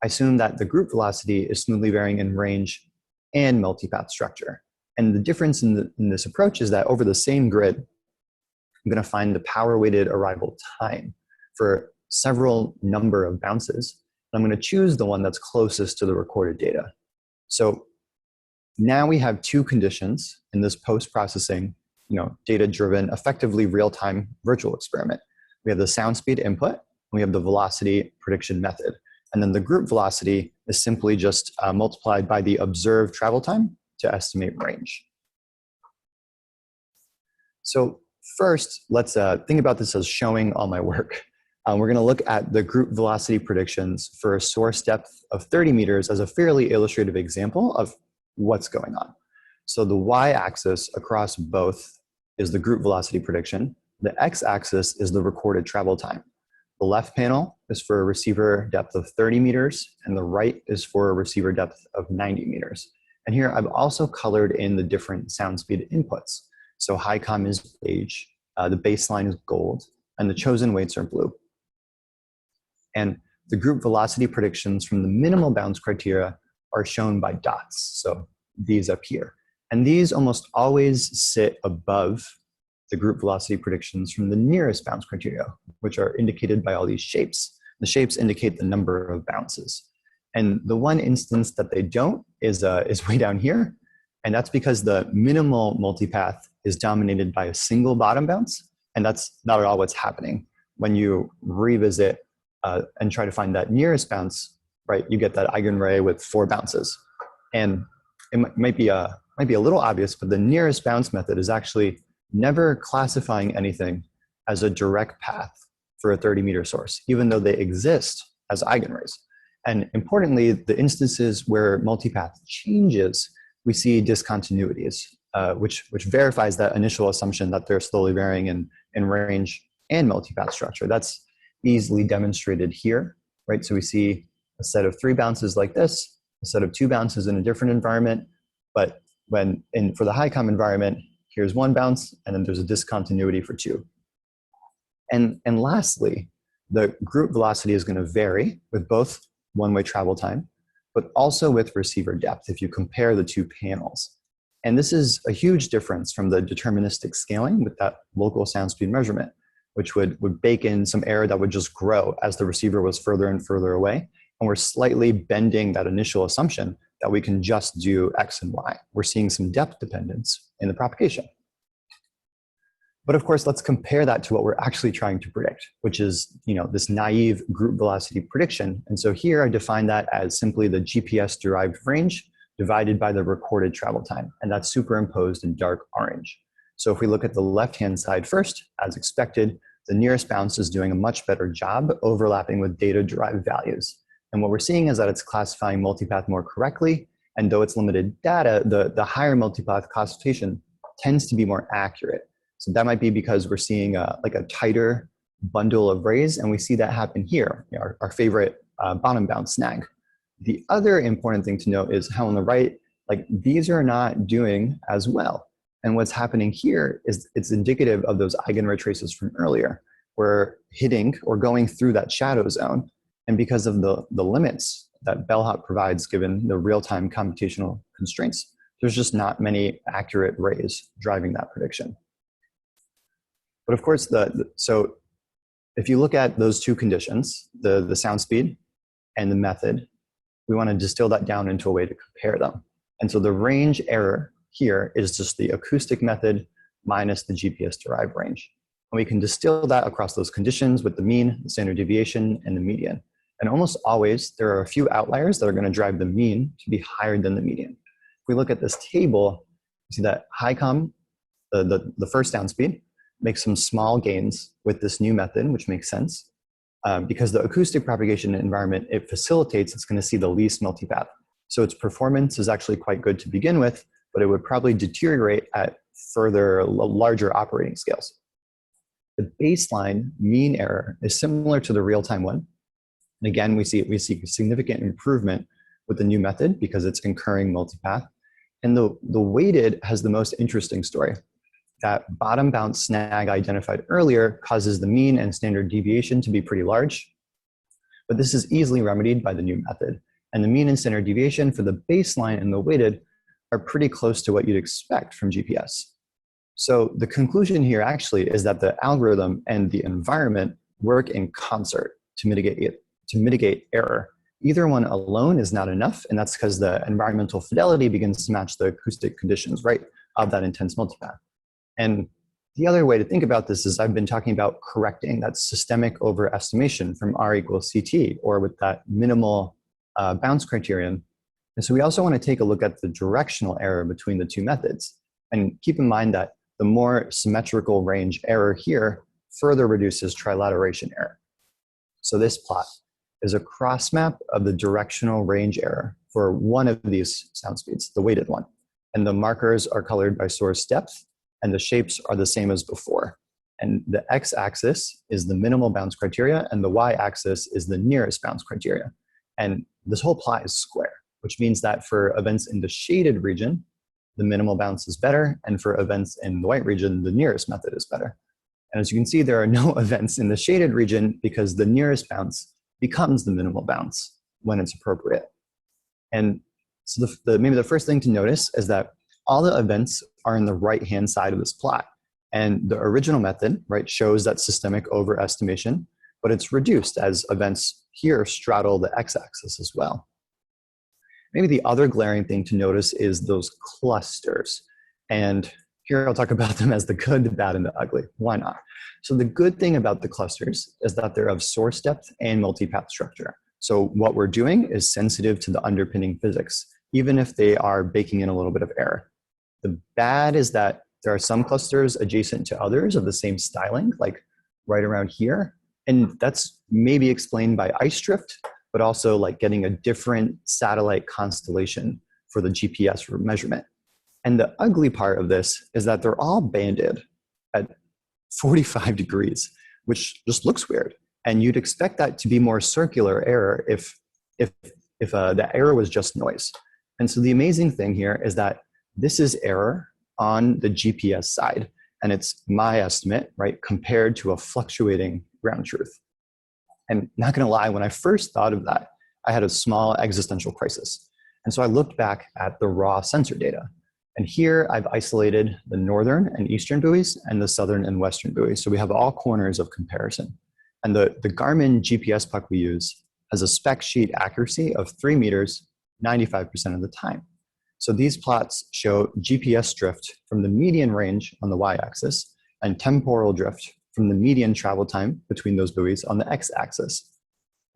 I assume that the group velocity is smoothly varying in range and multipath structure. And the difference in this approach is that over the same grid, I'm going to find the power-weighted arrival time for several number of bounces. I'm going to choose the one that's closest to the recorded data. So now we have two conditions in this post-processing, data-driven, effectively real-time virtual experiment. We have the sound speed input, and we have the velocity prediction method. And then the group velocity is simply just multiplied by the observed travel time to estimate range. So first, let's think about this as showing all my work. We're going to look at the group velocity predictions for a source depth of 30 meters as a fairly illustrative example of what's going on. So the y-axis across both is the group velocity prediction. The x-axis is the recorded travel time. The left panel is for a receiver depth of 30 meters, and the right is for a receiver depth of 90 meters. And here I've also colored in the different sound speed inputs. So HiCom is beige, the baseline is gold, and the chosen weights are blue. And the group velocity predictions from the minimal bounds criteria are shown by dots, so these up here. And these almost always sit above the group velocity predictions from the nearest bounds criteria, which are indicated by all these shapes. The shapes indicate the number of bounces. And the one instance that they don't is way down here. And that's because the minimal multipath is dominated by a single bottom bounce. And that's not at all what's happening. When you revisit and try to find that nearest bounce, right, you get that eigenray with 4 bounces. And it might be a little obvious, but the nearest bounce method is actually never classifying anything as a direct path for a 30-meter source, even though they exist as eigenrays. And importantly, the instances where multipath changes, we see discontinuities, which verifies that initial assumption that they're slowly varying in range and multipath structure. That's easily demonstrated here, right? So we see a set of 3 bounces like this, a set of 2 bounces in a different environment, but for the HiCom environment, here's 1 bounce, and then there's a discontinuity for 2. And lastly, the group velocity is going to vary with both one-way travel time, but also with receiver depth if you compare the 2 panels. And this is a huge difference from the deterministic scaling with that local sound speed measurement, which would bake in some error that would just grow as the receiver was further and further away. And we're slightly bending that initial assumption that we can just do X and Y. We're seeing some depth dependence in the propagation. But of course, let's compare that to what we're actually trying to predict, which is this naive group velocity prediction. And so here I define that as simply the GPS-derived range divided by the recorded travel time, and that's superimposed in dark orange. So if we look at the left-hand side first, as expected, the nearest bounce is doing a much better job overlapping with data-derived values. And what we're seeing is that it's classifying multipath more correctly, and though it's limited data, the higher multipath classification tends to be more accurate. So that might be because we're seeing like a tighter bundle of rays, and we see that happen here, our favorite bottom bounce snag. The other important thing to note is how on the right, like these are not doing as well. And what's happening here is it's indicative of those eigenretraces from earlier. We're hitting or going through that shadow zone. And because of the limits that bellhop provides given the real-time computational constraints, there's just not many accurate rays driving that prediction. But of course, so if you look at those two conditions, the sound speed and the method, we want to distill that down into a way to compare them. And so the range error here is just the acoustic method minus the GPS-derived range. And we can distill that across those conditions with the mean, the standard deviation, and the median. And almost always, there are a few outliers that are going to drive the mean to be higher than the median. If we look at this table, you see that HiCom, the first sound speed, makes some small gains with this new method, which makes sense. Because the acoustic propagation environment it facilitates, it's going to see the least multipath. So its performance is actually quite good to begin with, but it would probably deteriorate at further larger operating scales. The baseline mean error is similar to the real-time one. And again, we see significant improvement with the new method because it's incurring multipath. And the weighted has the most interesting story. That bottom bounce snag identified earlier causes the mean and standard deviation to be pretty large. But this is easily remedied by the new method. And the mean and standard deviation for the baseline and the weighted are pretty close to what you'd expect from GPS. So the conclusion here actually is that the algorithm and the environment work in concert to mitigate error. Either one alone is not enough, and that's because the environmental fidelity begins to match the acoustic conditions, right, of that intense multipath. And the other way to think about this is I've been talking about correcting that systemic overestimation from R equals CT, or with that minimal bounce criterion. And so we also want to take a look at the directional error between the two methods. And keep in mind that the more symmetrical range error here further reduces trilateration error. So this plot is a cross map of the directional range error for one of these sound speeds, the weighted one. And the markers are colored by source depth, and the shapes are the same as before. And the x-axis is the minimal bounce criteria, and the y-axis is the nearest bounce criteria. And this whole plot is square, which means that for events in the shaded region, the minimal bounce is better, and for events in the white region, the nearest method is better. And as you can see, there are no events in the shaded region because the nearest bounce becomes the minimal bounce when it's appropriate. And so maybe the first thing to notice is that all the events are in the right-hand side of this plot. And the original method, right, shows that systemic overestimation, but it's reduced as events here straddle the x-axis as well. Maybe the other glaring thing to notice is those clusters. And here I'll talk about them as the good, the bad, and the ugly. Why not? So the good thing about the clusters is that they're of source depth and multipath structure. So what we're doing is sensitive to the underpinning physics, even if they are baking in a little bit of error. The bad is that there are some clusters adjacent to others of the same styling, like right around here. And that's maybe explained by ice drift, but also like getting a different satellite constellation for the GPS measurement. And the ugly part of this is that they're all banded at 45 degrees, which just looks weird. And you'd expect that to be more circular error if the error was just noise. And so the amazing thing here is that this is error on the GPS side, and it's my estimate, right, compared to a fluctuating ground truth. And not gonna lie, when I first thought of that, I had a small existential crisis. And so I looked back at the raw sensor data. And here I've isolated the northern and eastern buoys and the southern and western buoys. So we have all corners of comparison. And the Garmin GPS puck we use has a spec sheet accuracy of 3 meters, 95% of the time. So these plots show GPS drift from the median range on the y-axis and temporal drift from the median travel time between those buoys on the x-axis.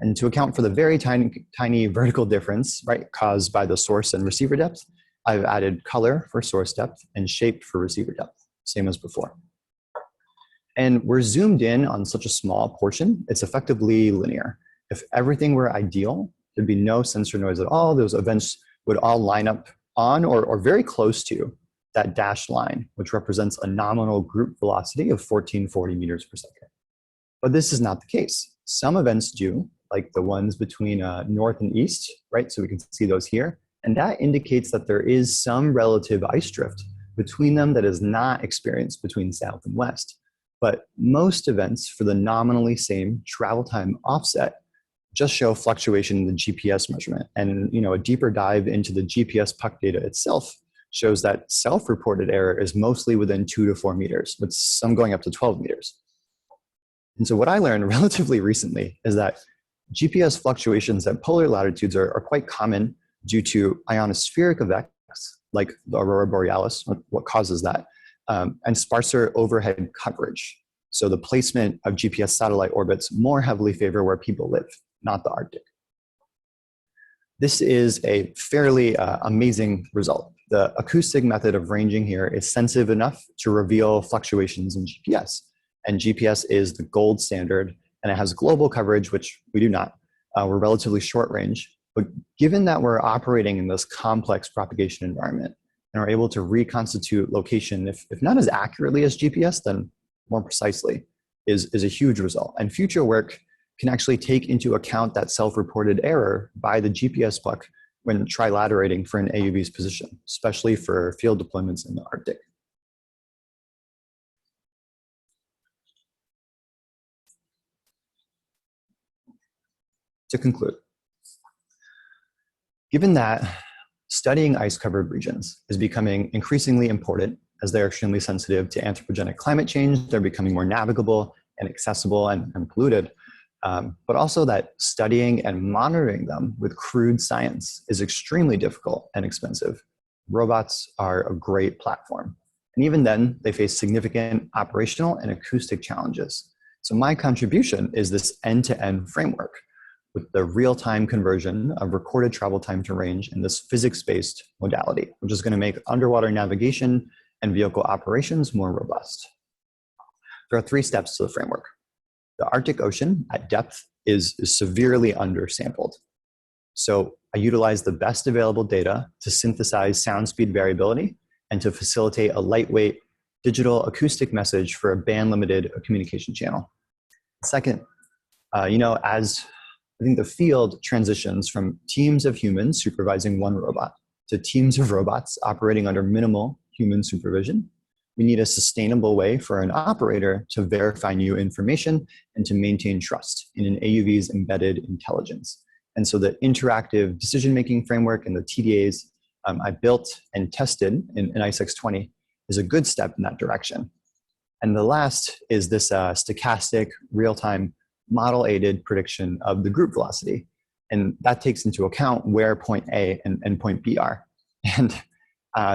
And to account for the very tiny vertical difference, right, caused by the source and receiver depth, I've added color for source depth and shape for receiver depth, same as before. And we're zoomed in on such a small portion, it's effectively linear. If everything were ideal, there'd be no sensor noise at all. Those events would all line up on or very close to that dashed line, which represents a nominal group velocity of 1440 meters per second. But this is not the case. Some events do, like the ones between north and east, right? So we can see those here. And that indicates that there is some relative ice drift between them that is not experienced between south and west. But most events for the nominally same travel time offset just show fluctuation in the GPS measurement. And a deeper dive into the GPS puck data itself shows that self-reported error is mostly within 2 to 4 meters, with some going up to 12 meters. And so what I learned relatively recently is that GPS fluctuations at polar latitudes are quite common due to ionospheric effects, like the aurora borealis, what causes that, and sparser overhead coverage. So the placement of GPS satellite orbits more heavily favor where people live, not the Arctic. This is a fairly amazing result. The acoustic method of ranging here is sensitive enough to reveal fluctuations in GPS. And GPS is the gold standard, and it has global coverage, which we do not. We're relatively short range. But given that we're operating in this complex propagation environment and are able to reconstitute location, if not as accurately as GPS, then more precisely, is a huge result. And future work can actually take into account that self-reported error by the GPS puck when trilaterating for an AUV's position, especially for field deployments in the Arctic. To conclude, given that studying ice-covered regions is becoming increasingly important as they're extremely sensitive to anthropogenic climate change, they're becoming more navigable and accessible and polluted, but also that studying and monitoring them with crude science is extremely difficult and expensive. Robots are a great platform. And even then, they face significant operational and acoustic challenges. So my contribution is this end-to-end framework with the real-time conversion of recorded travel time to range in this physics-based modality, which is going to make underwater navigation and vehicle operations more robust. There are 3 steps to the framework. The Arctic Ocean at depth is severely undersampled. So I utilize the best available data to synthesize sound speed variability and to facilitate a lightweight digital acoustic message for a band-limited communication channel. Second, as I think the field transitions from teams of humans supervising one robot to teams of robots operating under minimal human supervision, we need a sustainable way for an operator to verify new information and to maintain trust in an AUV's embedded intelligence. And so the interactive decision-making framework and the TDAs I built and tested in ICE-X20 is a good step in that direction. And the last is this stochastic real-time model-aided prediction of the group velocity. And that takes into account where point A and point B are. And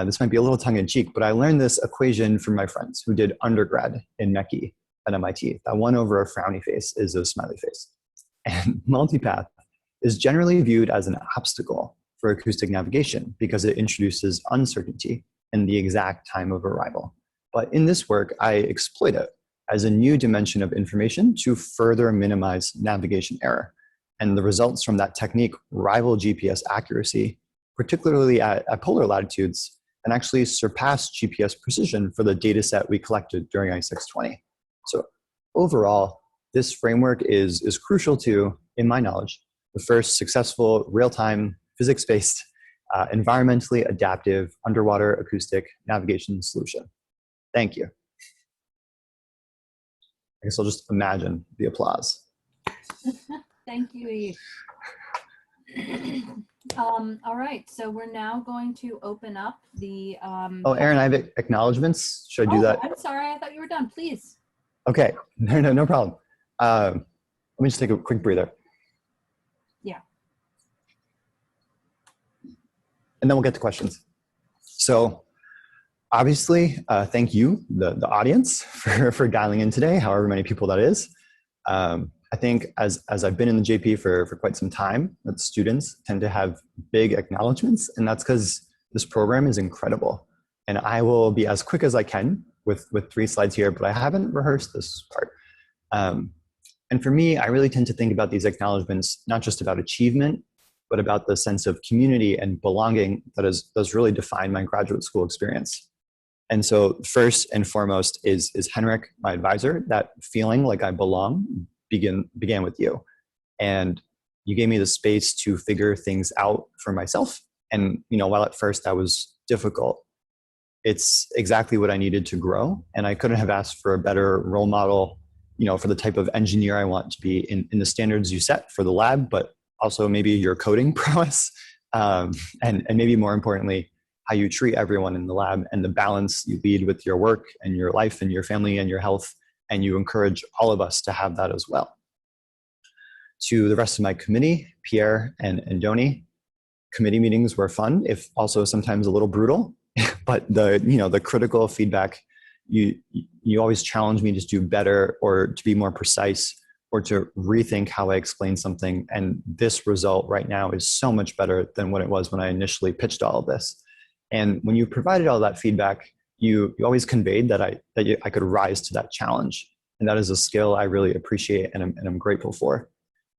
this might be a little tongue-in-cheek, but I learned this equation from my friends who did undergrad in MECI at MIT. That 1 over a frowny face is a smiley face. And multipath is generally viewed as an obstacle for acoustic navigation because it introduces uncertainty in the exact time of arrival. But in this work, I exploit it as a new dimension of information to further minimize navigation error. And the results from that technique rival GPS accuracy, particularly at polar latitudes, and actually surpass GPS precision for the data set we collected during ICE-X20. So overall, this framework is crucial to, in my knowledge, the first successful real-time physics-based environmentally adaptive underwater acoustic navigation solution. Thank you. I guess I'll just imagine the applause. Thank you, Eesh. All right, so we're now going to open up the... Oh, Aaron, I have acknowledgements. Should I do that? I'm sorry, I thought you were done, please. Okay, no problem. Let me just take a quick breather. Yeah. And then we'll get to questions. So obviously, thank you, the audience, for dialing in today, however many people that is. I think as I've been in the JP for quite some time, that students tend to have big acknowledgements, and that's because this program is incredible. And I will be as quick as I can with 3 slides here, but I haven't rehearsed this part. And for me, I really tend to think about these acknowledgements, not just about achievement, but about the sense of community and belonging that has really defined my graduate school experience. And so first and foremost is Henrik, my advisor. That feeling like I belong began with you. And you gave me the space to figure things out for myself. And, while at first that was difficult, it's exactly what I needed to grow. And I couldn't have asked for a better role model, for the type of engineer I want to be in the standards you set for the lab, but also maybe your coding prowess. And maybe more importantly, how you treat everyone in the lab and the balance you lead with your work and your life and your family and your health. And you encourage all of us to have that as well. To the rest of my committee, Pierre and Doni, committee meetings were fun, if also sometimes a little brutal. But the critical feedback, you always challenge me to do better or to be more precise or to rethink how I explain something. And this result right now is so much better than what it was when I initially pitched all of this. And when you provided all that feedback, you always conveyed that I could rise to that challenge. And that is a skill I really appreciate and I'm grateful for.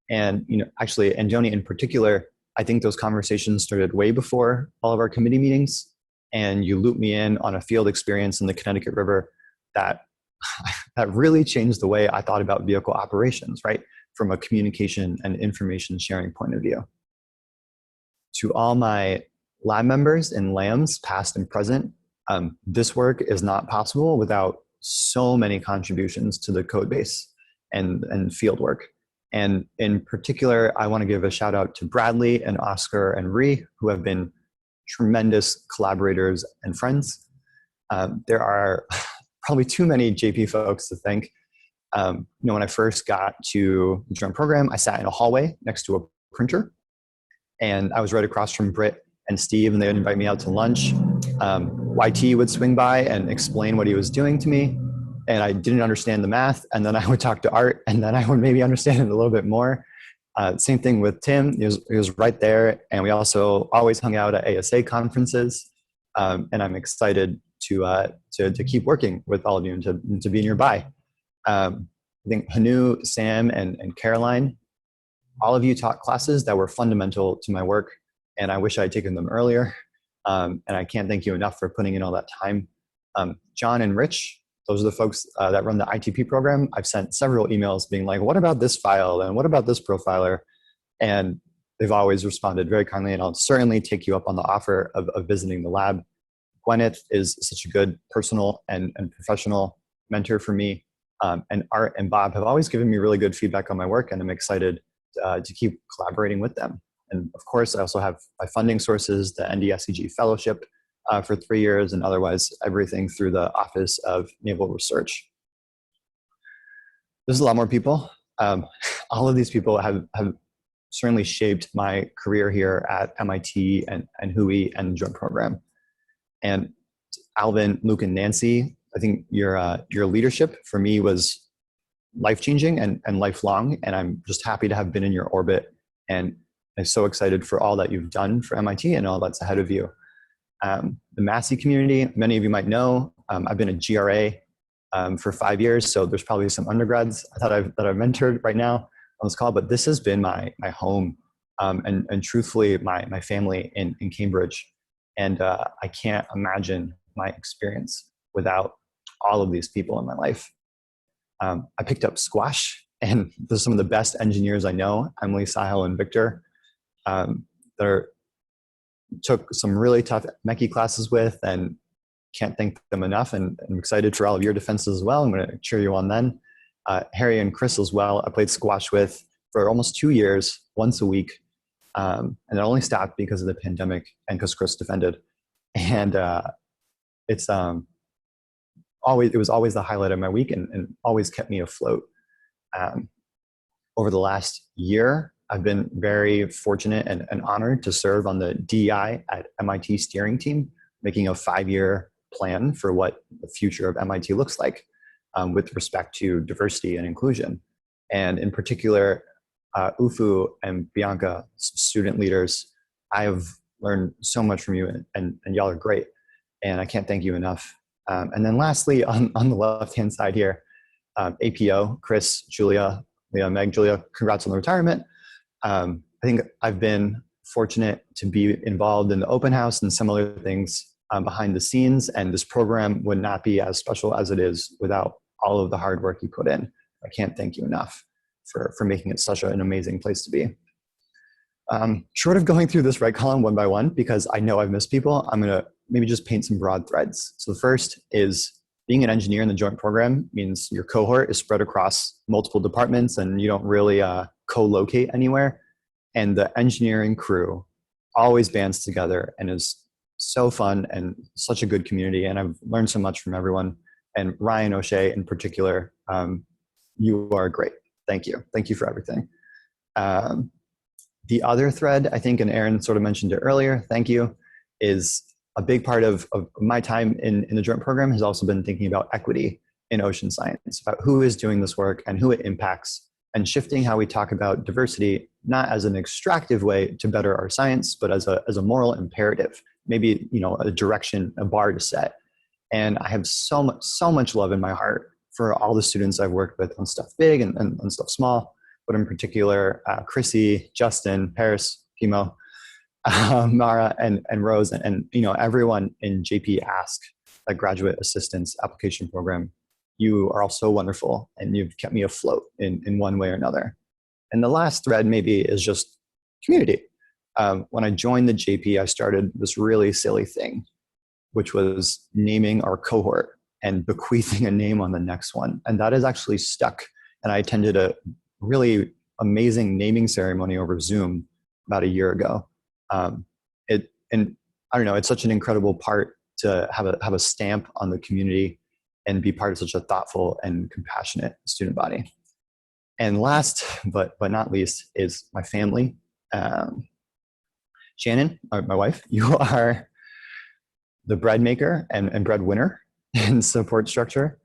And actually, and Joni in particular, I think those conversations started way before all of our committee meetings. And you looped me in on a field experience in the Connecticut River that really changed the way I thought about vehicle operations, right? From a communication and information sharing point of view. To all my lab members and LAMs, past and present, this work is not possible without so many contributions to the code base and field work. And in particular, I want to give a shout out to Bradley and Oscar and Ree, who have been tremendous collaborators and friends. There are probably too many JP folks to thank. When I first got to the joint program, I sat in a hallway next to a printer, and I was right across from Britt and Steve, and they would invite me out to lunch. YT would swing by and explain what he was doing to me, and I didn't understand the math, and then I would talk to Art, and then I would maybe understand it a little bit more. Same thing with Tim. He was right there, and we also always hung out at ASA conferences. And I'm excited to keep working with all of you and to be nearby. I think Hanu, Sam, and Caroline, all of you taught classes that were fundamental to my work, and I wish I had taken them earlier. And I can't thank you enough for putting in all that time. John and Rich, those are the folks that run the ITP program. I've sent several emails being like, what about this file? And what about this profiler? And they've always responded very kindly, and I'll certainly take you up on the offer of visiting the lab. Gwyneth is such a good personal and professional mentor for me. And Art and Bob have always given me really good feedback on my work, and I'm excited to keep collaborating with them. And of course, I also have my funding sources, the NDSCG Fellowship for 3 years, and otherwise everything through the Office of Naval Research. There's a lot more people. All of these people have certainly shaped my career here at MIT and WHOI and Joint Program. And Alvin, Luke, and Nancy, I think your leadership for me was life-changing and lifelong, and I'm just happy to have been in your orbit, and I'm so excited for all that you've done for MIT and all that's ahead of you. The Massey community, many of you might know, I've been a GRA for 5 years, so there's probably some undergrads that I've mentored right now on this call, but this has been my home and truthfully my family in Cambridge. And I can't imagine my experience without all of these people in my life. I picked up squash, and those are some of the best engineers I know, Emily, Sahil, and Victor. Took some really tough Mechie classes with, and can't thank them enough, and I'm excited for all of your defenses as well. I'm going to cheer you on then. Harry and Chris as well, I played squash with for almost 2 years, once a week. And it only stopped because of the pandemic and because Chris defended. And it was always the highlight of my week and always kept me afloat. Over the last year, I've been very fortunate and honored to serve on the DEI at MIT steering team, making a 5-year plan for what the future of MIT looks like with respect to diversity and inclusion. And in particular, Ufu and Bianca, student leaders, I have learned so much from you, and y'all are great. And I can't thank you enough. And then lastly, on the left-hand side here, APO, Chris, Julia, Leah, Meg, Julia, congrats on the retirement. I think I've been fortunate to be involved in the open house and some other things behind the scenes, and this program would not be as special as it is without all of the hard work you put in. I can't thank you enough for making it such an amazing place to be. Short of going through this right column one by one, because I know I've missed people, I'm going to maybe just paint some broad threads. So the first is being an engineer in the joint program means your cohort is spread across multiple departments and you don't really co-locate anywhere. And the engineering crew always bands together and is so fun and such a good community. And I've learned so much from everyone. And Ryan O'Shea in particular, you are great. Thank you. Thank you for everything. The other thread, I think, and Aaron sort of mentioned it earlier, thank you, is a big part of my time in the joint program has also been thinking about equity in ocean science, about who is doing this work and who it impacts, and shifting how we talk about diversity, not as an extractive way to better our science, but as a moral imperative, maybe, you know, a direction, a bar to set. And I have so much love in my heart for all the students I've worked with on stuff big and stuff small, but in particular, Chrissy, Justin, Paris, Pimo, Mara, and Rose, and you know, everyone in JP Ask, that graduate assistance application program. You are all so wonderful, and you've kept me afloat in one way or another. And the last thread maybe is just community. When I joined the JP, I started this really silly thing, which was naming our cohort and bequeathing a name on the next one. And that is actually stuck. And I attended a really amazing naming ceremony over Zoom about a year ago. And I don't know, it's such an incredible part to have a stamp on the community and be part of such a thoughtful and compassionate student body. And last but not least is my family. Shannon, my wife, you are the bread maker and breadwinner in support structure,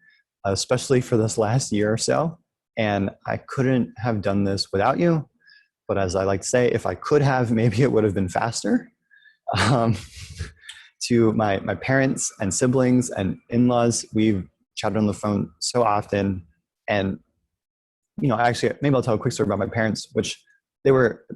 especially for this last year or so. And I couldn't have done this without you. But as I like to say, if I could have, maybe it would have been faster. To my parents and siblings and in-laws, we've chatted on the phone so often. And, you know, actually, maybe I'll tell a quick story about my parents, which they were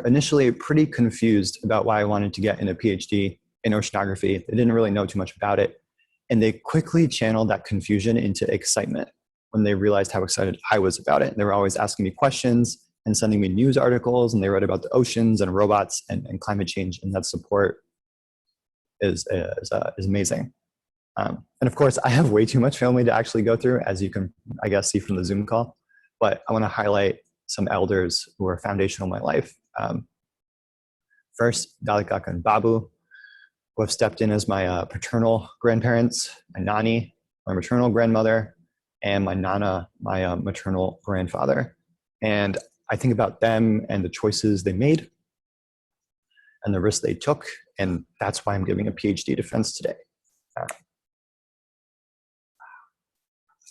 initially pretty confused about why I wanted to get in a PhD in oceanography. They didn't really know too much about it. And they quickly channeled that confusion into excitement when they realized how excited I was about it. They were always asking me questions and sending me news articles, and they read about the oceans and robots and climate change, and that support is amazing. And of course, I have way too much family to actually go through, as you can, I guess, see from the Zoom call. But I want to highlight some elders who are foundational in my life. First, Dalikaka and Babu, who have stepped in as my paternal grandparents, my Nani, my maternal grandmother, and my Nana, my maternal grandfather. And I think about them and the choices they made and the risks they took, and that's why I'm giving a PhD defense today.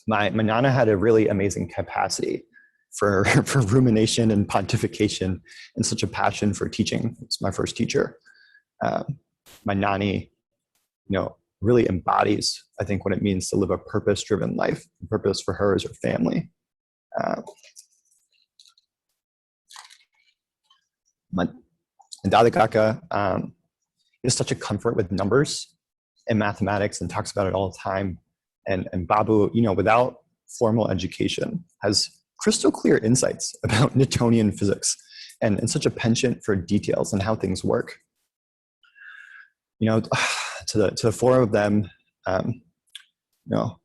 My Nana had a really amazing capacity for rumination and pontification and such a passion for teaching. It's my first teacher. My Nani, you know, really embodies, I think, what it means to live a purpose-driven life. Purpose for her is her family. And Dadakaka is such a comfort with numbers and mathematics and talks about it all the time. And Babu, you know, without formal education, has crystal clear insights about Newtonian physics and such a penchant for details and how things work. You know, to the four of them, you know,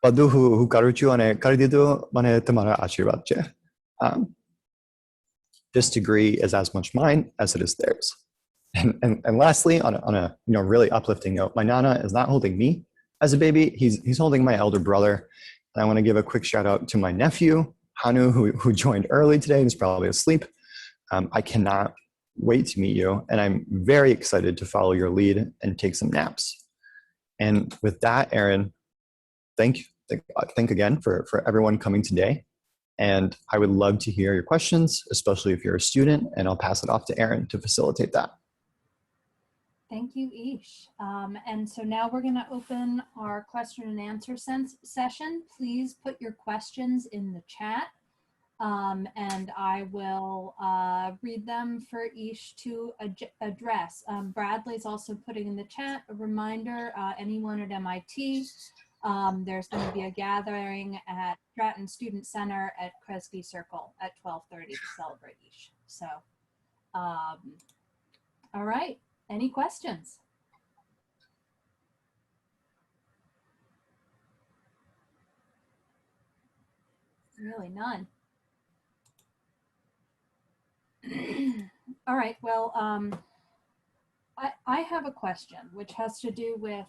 Baduhu karuchu ane karididu mane tamara ashirvatche. This degree is as much mine as it is theirs. And lastly, on a you know, really uplifting note, my Nana is not holding me as a baby. He's holding my elder brother. And I want to give a quick shout out to my nephew, Hanu, who joined early today and is probably asleep. I cannot wait to meet you. And I'm very excited to follow your lead and take some naps. And with that, Aaron, thank again for everyone coming today. And I would love to hear your questions, especially if you're a student, and I'll pass it off to Aaron to facilitate that. Thank you, Ish. And so now we're going to open our question and answer session. Please put your questions in the chat, and I will read them for Ish to address. Bradley's also putting in the chat a reminder, anyone at MIT, there's going to be a gathering at Stratton Student Center at Kresge Circle at 12:30 to celebrate Ish. So, all right, any questions? Really none. All right, well, I have a question which has to do with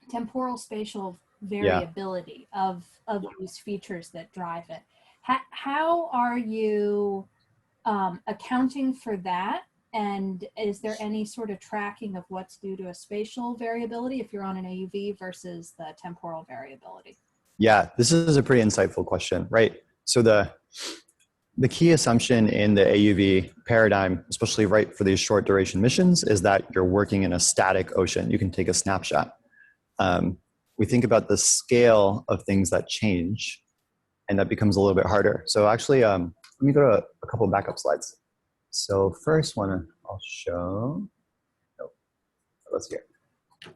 temporal spatial variability of these features that drive it. How are you accounting for that? And is there any sort of tracking of what's due to a spatial variability if you're on an AUV versus the temporal variability? Yeah, this is a pretty insightful question, right? So the key assumption in the AUV paradigm, especially right for these short duration missions, is that you're working in a static ocean. You can take a snapshot. We think about the scale of things that change, and that becomes a little bit harder. So actually, let me go to a couple of backup slides. So first one I'll show, oh, let's see here.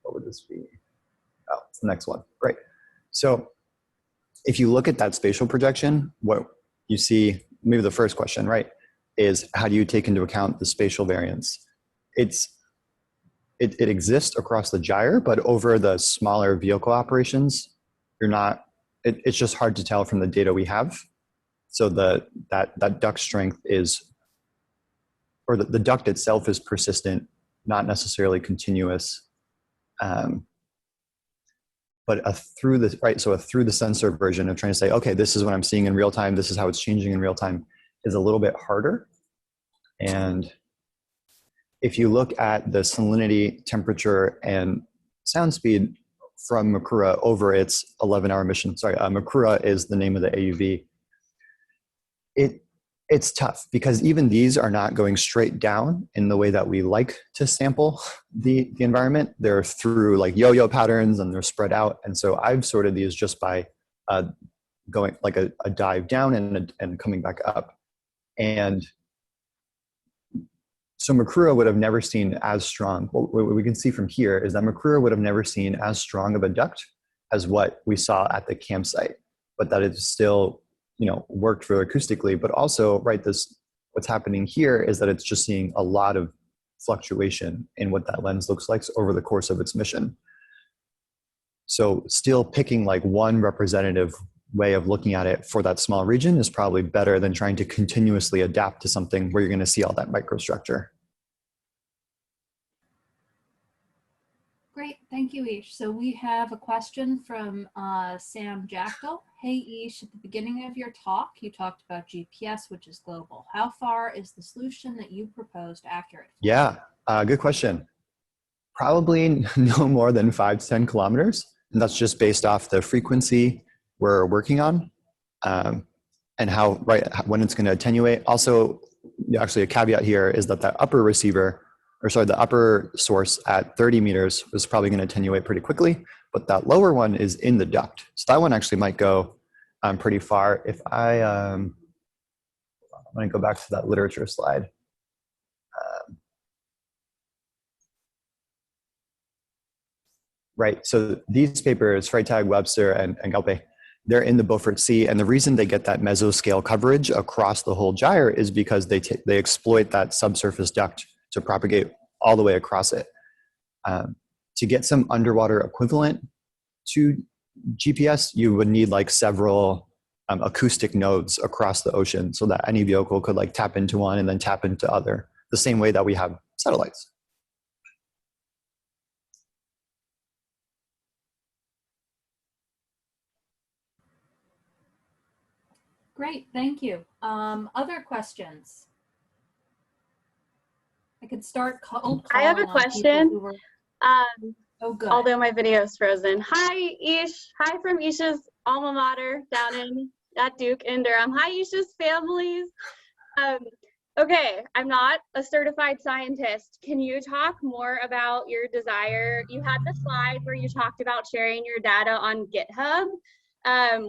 What would this be? Oh, it's the next one, great. So if you look at that spatial projection, what you see, maybe the first question, right, is how do you take into account the spatial variance? It exists across the gyre, but over the smaller vehicle operations, it's just hard to tell from the data we have. So that duct strength is, or the duct itself is persistent, not necessarily continuous. But through the sensor version of trying to say, okay, this is what I'm seeing in real time, this is how it's changing in real time, is a little bit harder. And if you look at the salinity, temperature, and sound speed from Makura over its 11-hour mission, Makura is the name of the AUV, it's tough because even these are not going straight down in the way that we like to sample the environment. They're through like yo-yo patterns and they're spread out. And so I've sorted these just by going like a dive down and coming back up. And so Makura would have never seen as strong, what we can see from here is that Makura would have never seen as strong of a duct as what we saw at the campsite, but that it's still, worked for acoustically, but also, right, what's happening here is that it's just seeing a lot of fluctuation in what that lens looks like over the course of its mission. So still picking like one representative way of looking at it for that small region is probably better than trying to continuously adapt to something where you're going to see all that microstructure. Great, thank you, Ish. So we have a question from Sam Jackdaw. Hey, Ish, at the beginning of your talk, you talked about GPS, which is global. How far is the solution that you proposed accurate? Yeah, good question. Probably no more than 5 to 10 kilometers. And that's just based off the frequency we're working on and how, right, when it's going to attenuate. Also, actually a caveat here is that the upper receiver, the upper source at 30 meters was probably going to attenuate pretty quickly, but that lower one is in the duct. So that one actually might go pretty far. If I'm going to go back to that literature slide. Right, so these papers, Freytag, Webster, and Galpe, they're in the Beaufort Sea, and the reason they get that mesoscale coverage across the whole gyre is because they exploit that subsurface duct to propagate all the way across it. To get some underwater equivalent to GPS, you would need like several acoustic nodes across the ocean so that any vehicle could like tap into one and then tap into other, the same way that we have satellites. Great, thank you. Other questions? I could start cold calling. I have a question. Oh, good. Although my video is frozen. Hi, Ish. Hi from Isha's alma mater down at Duke in Durham. Hi, Isha's families. Okay, I'm not a certified scientist. Can you talk more about your desire? You had the slide where you talked about sharing your data on GitHub,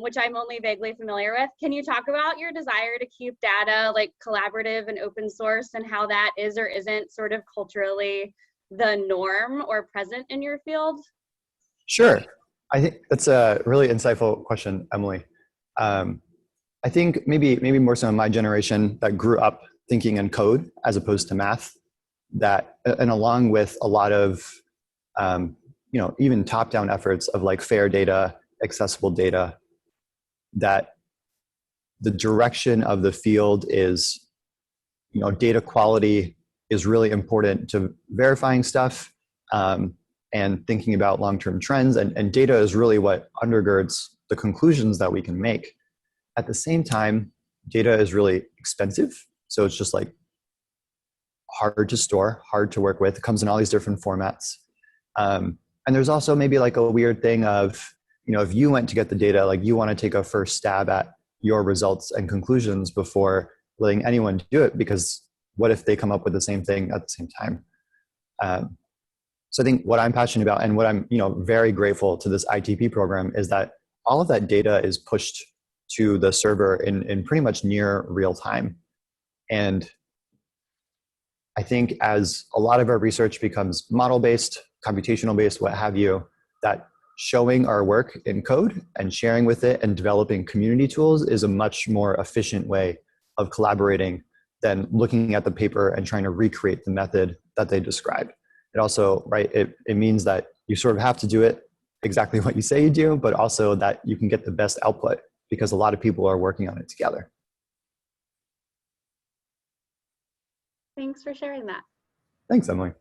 which I'm only vaguely familiar with. Can you talk about your desire to keep data like collaborative and open source and how that is or isn't sort of culturally the norm or present in your field? Sure. I think that's a really insightful question, Emily. I think maybe more so in my generation that grew up thinking in code as opposed to math, that, and along with a lot of, even top-down efforts of like fair data, accessible data, that the direction of the field is, data quality is really important to verifying stuff, and thinking about long-term trends, and data is really what undergirds the conclusions that we can make. At the same time, data is really expensive. So it's just like hard to store, hard to work with. It comes in all these different formats. And there's also maybe like a weird thing of, if you went to get the data, like you want to take a first stab at your results and conclusions before letting anyone do it, because what if they come up with the same thing at the same time? So I think what I'm passionate about and what I'm, very grateful to this ITP program is that all of that data is pushed to the server in pretty much near real time. And I think as a lot of our research becomes model-based, computational-based, what have you, that showing our work in code and sharing with it and developing community tools is a much more efficient way of collaborating than looking at the paper and trying to recreate the method that they described. It also, it means that you sort of have to do it exactly what you say you do, but also that you can get the best output because a lot of people are working on it together. Thanks for sharing that. Thanks, Emily.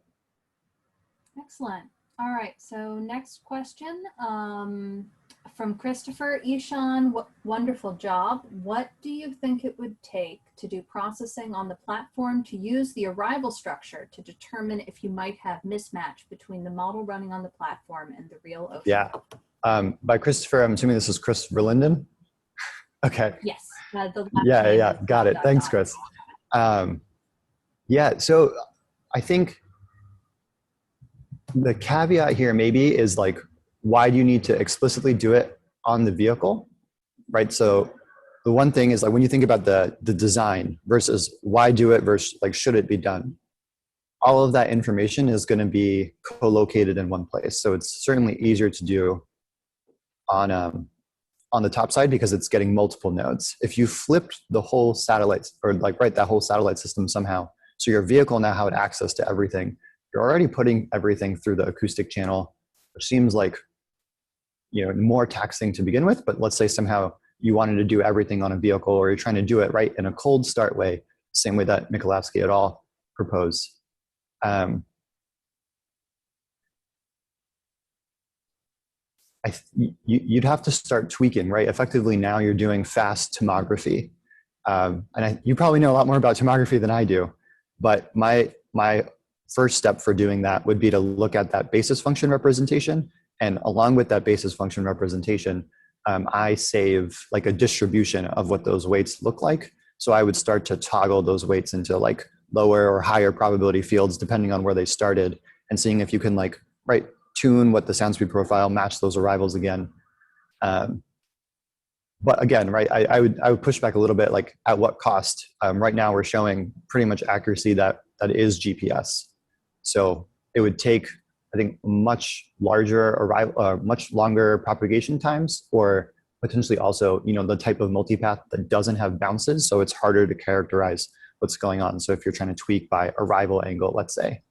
Excellent. All right, so next question from Christopher. Eeshan, wonderful job. What do you think it would take to do processing on the platform to use the arrival structure to determine if you might have mismatch between the model running on the platform and the real ocean? Yeah. By Christopher, I'm assuming this is Chris Verlinden. Okay. Yes. The yeah. Got it. Thanks, Chris. Yeah, so I think the caveat here maybe is like, why do you need to explicitly do it on the vehicle, right? So the one thing is like when you think about the design versus why do it versus like should it be done, all of that information is going to be co-located in one place. So it's certainly easier to do on the top side because it's getting multiple nodes. If you flipped the whole satellite or that whole satellite system somehow, so your vehicle now had access to everything, you're already putting everything through the acoustic channel, which seems like more taxing to begin with. But let's say somehow you wanted to do everything on a vehicle, or you're trying to do it in a cold start way, same way that Mikulášsky et al. Propose. You'd have to start tweaking, right? Effectively now you're doing fast tomography. You probably know a lot more about tomography than I do, but my first step for doing that would be to look at that basis function representation. And along with that basis function representation, I save like a distribution of what those weights look like. So I would start to toggle those weights into like lower or higher probability fields, depending on where they started, and seeing if you can tune what the sound speed profile, match those arrivals again. But again, I would push back a little bit, like at what cost? Right now we're showing pretty much accuracy that is GPS. So it would take, I think, much much longer propagation times, or potentially also, the type of multipath that doesn't have bounces. So it's harder to characterize what's going on. So if you're trying to tweak by arrival angle, let's say.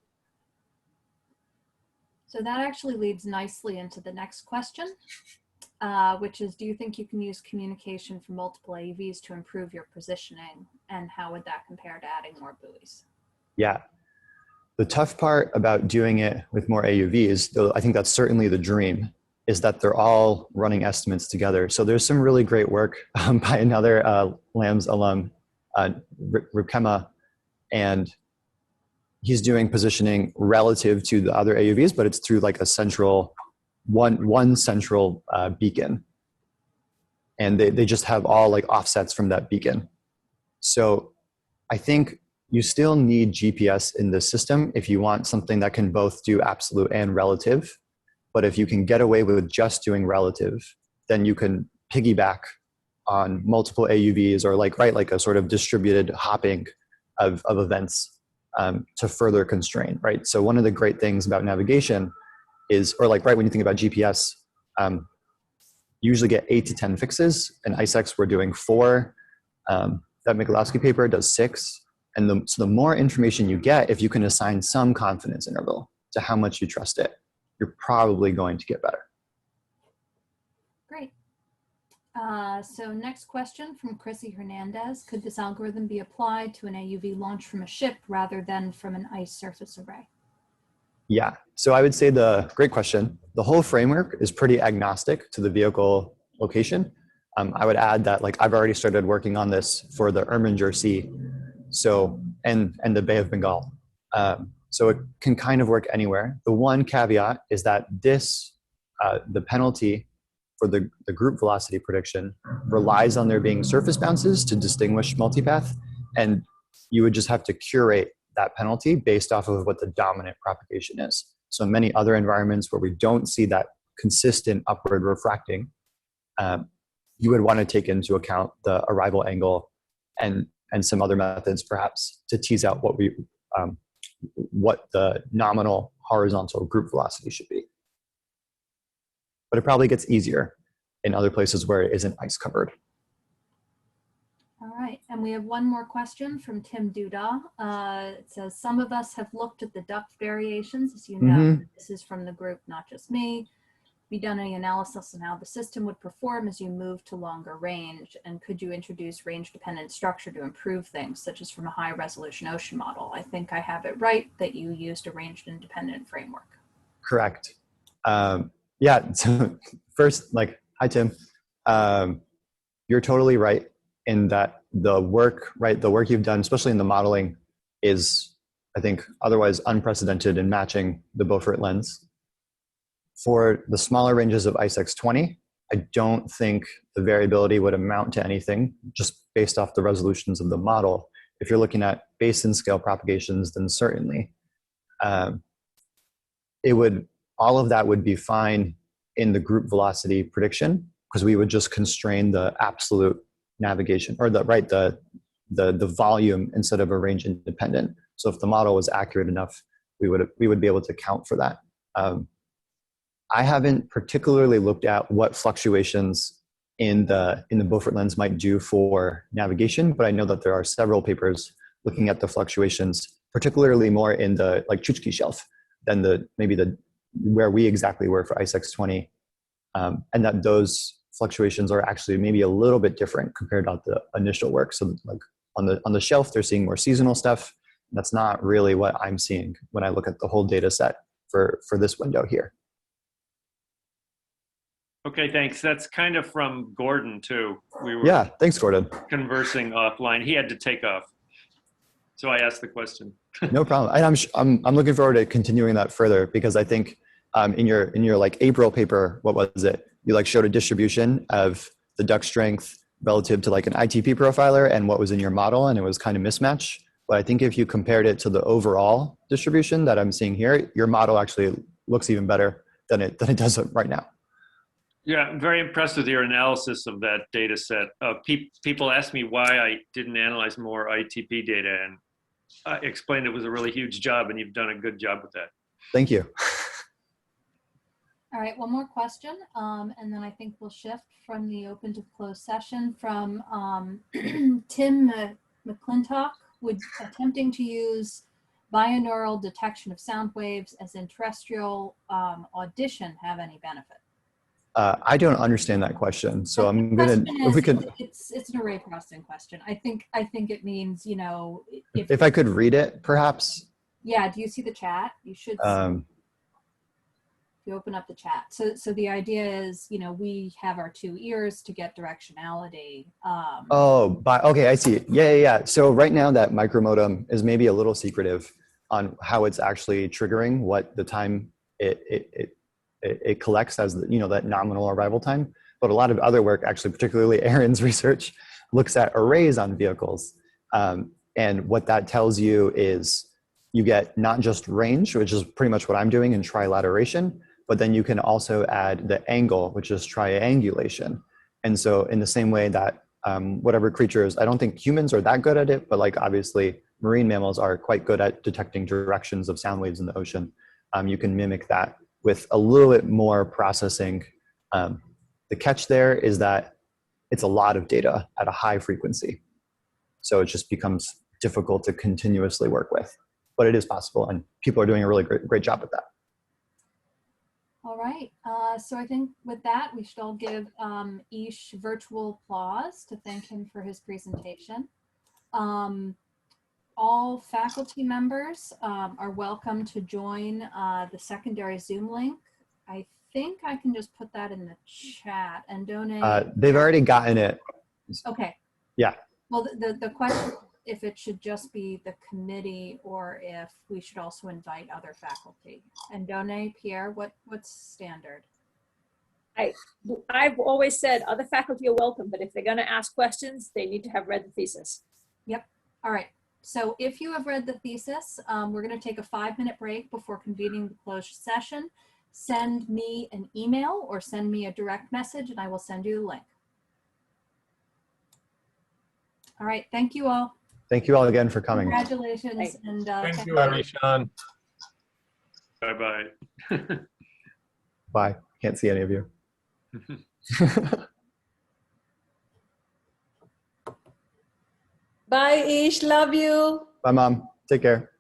So that actually leads nicely into the next question, which is, do you think you can use communication from multiple AUVs to improve your positioning? And how would that compare to adding more buoys? Yeah. The tough part about doing it with more AUVs, though I think that's certainly the dream, is that they're all running estimates together. So there's some really great work by another LAMS alum, Rukema, and he's doing positioning relative to the other AUVs, but it's through like a central, one central beacon. And they just have all like offsets from that beacon. So I think you still need GPS in the system if you want something that can both do absolute and relative. But if you can get away with just doing relative, then you can piggyback on multiple AUVs, or like a sort of distributed hopping of events to further constrain, right? So one of the great things about navigation is, or when you think about GPS, you usually get 8 to 10 fixes. In ISEX, we're doing 4. That Michalowski paper does 6. And so the more information you get, if you can assign some confidence interval to how much you trust it, you're probably going to get better. Great. So next question from Chrissy Hernandez. Could this algorithm be applied to an AUV launch from a ship rather than from an ice surface array? Yeah, so I would say great question. The whole framework is pretty agnostic to the vehicle location. I would add that I've already started working on this for the Erminger Sea, so and the Bay of Bengal. So it can kind of work anywhere. The one caveat is that the penalty for the group velocity prediction relies on there being surface bounces to distinguish multipath, and you would just have to curate that penalty based off of what the dominant propagation is. So in many other environments where we don't see that consistent upward refracting, you would want to take into account the arrival angle and some other methods perhaps to tease out what the nominal horizontal group velocity should be. But it probably gets easier in other places where it isn't ice covered. All right, and we have one more question from Tim Duda. It says, some of us have looked at the duct variations, as you know. This is from the group, not just me. Have you done any analysis on how the system would perform as you move to longer range? And could you introduce range-dependent structure to improve things, such as from a high-resolution ocean model? I think I have it right that you used a range-independent framework. Correct. Yeah, so first, hi, Tim. You're totally right in that the work you've done, especially in the modeling, is, I think, otherwise unprecedented in matching the Beaufort lens. For the smaller ranges of ICE-X20, I don't think the variability would amount to anything just based off the resolutions of the model. If you're looking at basin scale propagations, then certainly all of that would be fine in the group velocity prediction, because we would just constrain the absolute navigation, or the volume instead of a range independent. So if the model was accurate enough, we would be able to account for that. I haven't particularly looked at what fluctuations in the Beaufort lens might do for navigation, but I know that there are several papers looking at the fluctuations, particularly more in the Chukchi shelf than maybe where we exactly were for ICE-X20, and that those fluctuations are actually maybe a little bit different compared to the initial work. So on the shelf, they're seeing more seasonal stuff. That's not really what I'm seeing when I look at the whole data set for this window here. Okay, thanks. That's kind of from Gordon too. We were Thanks, Gordon. Conversing offline. He had to take off, so I asked the question. No problem. And I'm looking forward to continuing that further, because I think in your April paper, what was it? You showed a distribution of the duct strength relative to an ITP profiler and what was in your model, and it was kind of mismatch. But I think if you compared it to the overall distribution that I'm seeing here, your model actually looks even better than it does right now. Yeah, I'm very impressed with your analysis of that data set. People asked me why I didn't analyze more ITP data, and I explained it was a really huge job, and you've done a good job with that. Thank you. All right, one more question, and then I think we'll shift from the open to closed session from Tim McClintock. Would attempting to use binaural detection of sound waves as in terrestrial audition have any benefit? I don't understand that question, so I'm gonna. If we could, it's an array processing question. I think it means, if I could read it, perhaps. Yeah. Do you see the chat? You should. If you open up the chat. So the idea is, we have our 2 ears to get directionality. Okay, I see. Yeah. So right now that micromodem is maybe a little secretive on how it's actually triggering what the time it collects as that nominal arrival time. But a lot of other work, actually, particularly Aaron's research, looks at arrays on vehicles. And what that tells you is you get not just range, which is pretty much what I'm doing in trilateration, but then you can also add the angle, which is triangulation. And so in the same way that whatever creatures, I don't think humans are that good at it, but obviously marine mammals are quite good at detecting directions of sound waves in the ocean. You can mimic that with a little bit more processing. The catch there is that it's a lot of data at a high frequency. So it just becomes difficult to continuously work with. But it is possible, and people are doing a really great job with that. All right, so I think with that, we should all give Eesh virtual applause to thank him for his presentation. All faculty members are welcome to join the secondary Zoom link. I think I can just put that in the chat and donate. They've already gotten it. Okay. Yeah. Well, the question, if it should just be the committee or if we should also invite other faculty. And Done, Pierre, what's standard? I've always said other faculty are welcome, but if they're going to ask questions, they need to have read the thesis. Yep. All right. So if you have read the thesis, we're going to take a 5-minute break before convening the closed session. Send me an email or send me a direct message and I will send you the link. All right. Thank you all. Thank you all again for coming. Congratulations. Thanks. And Thank you, Eeshan. Bye-bye. Bye. Can't see any of you. Bye, Ish. Love you. Bye, Mom. Take care.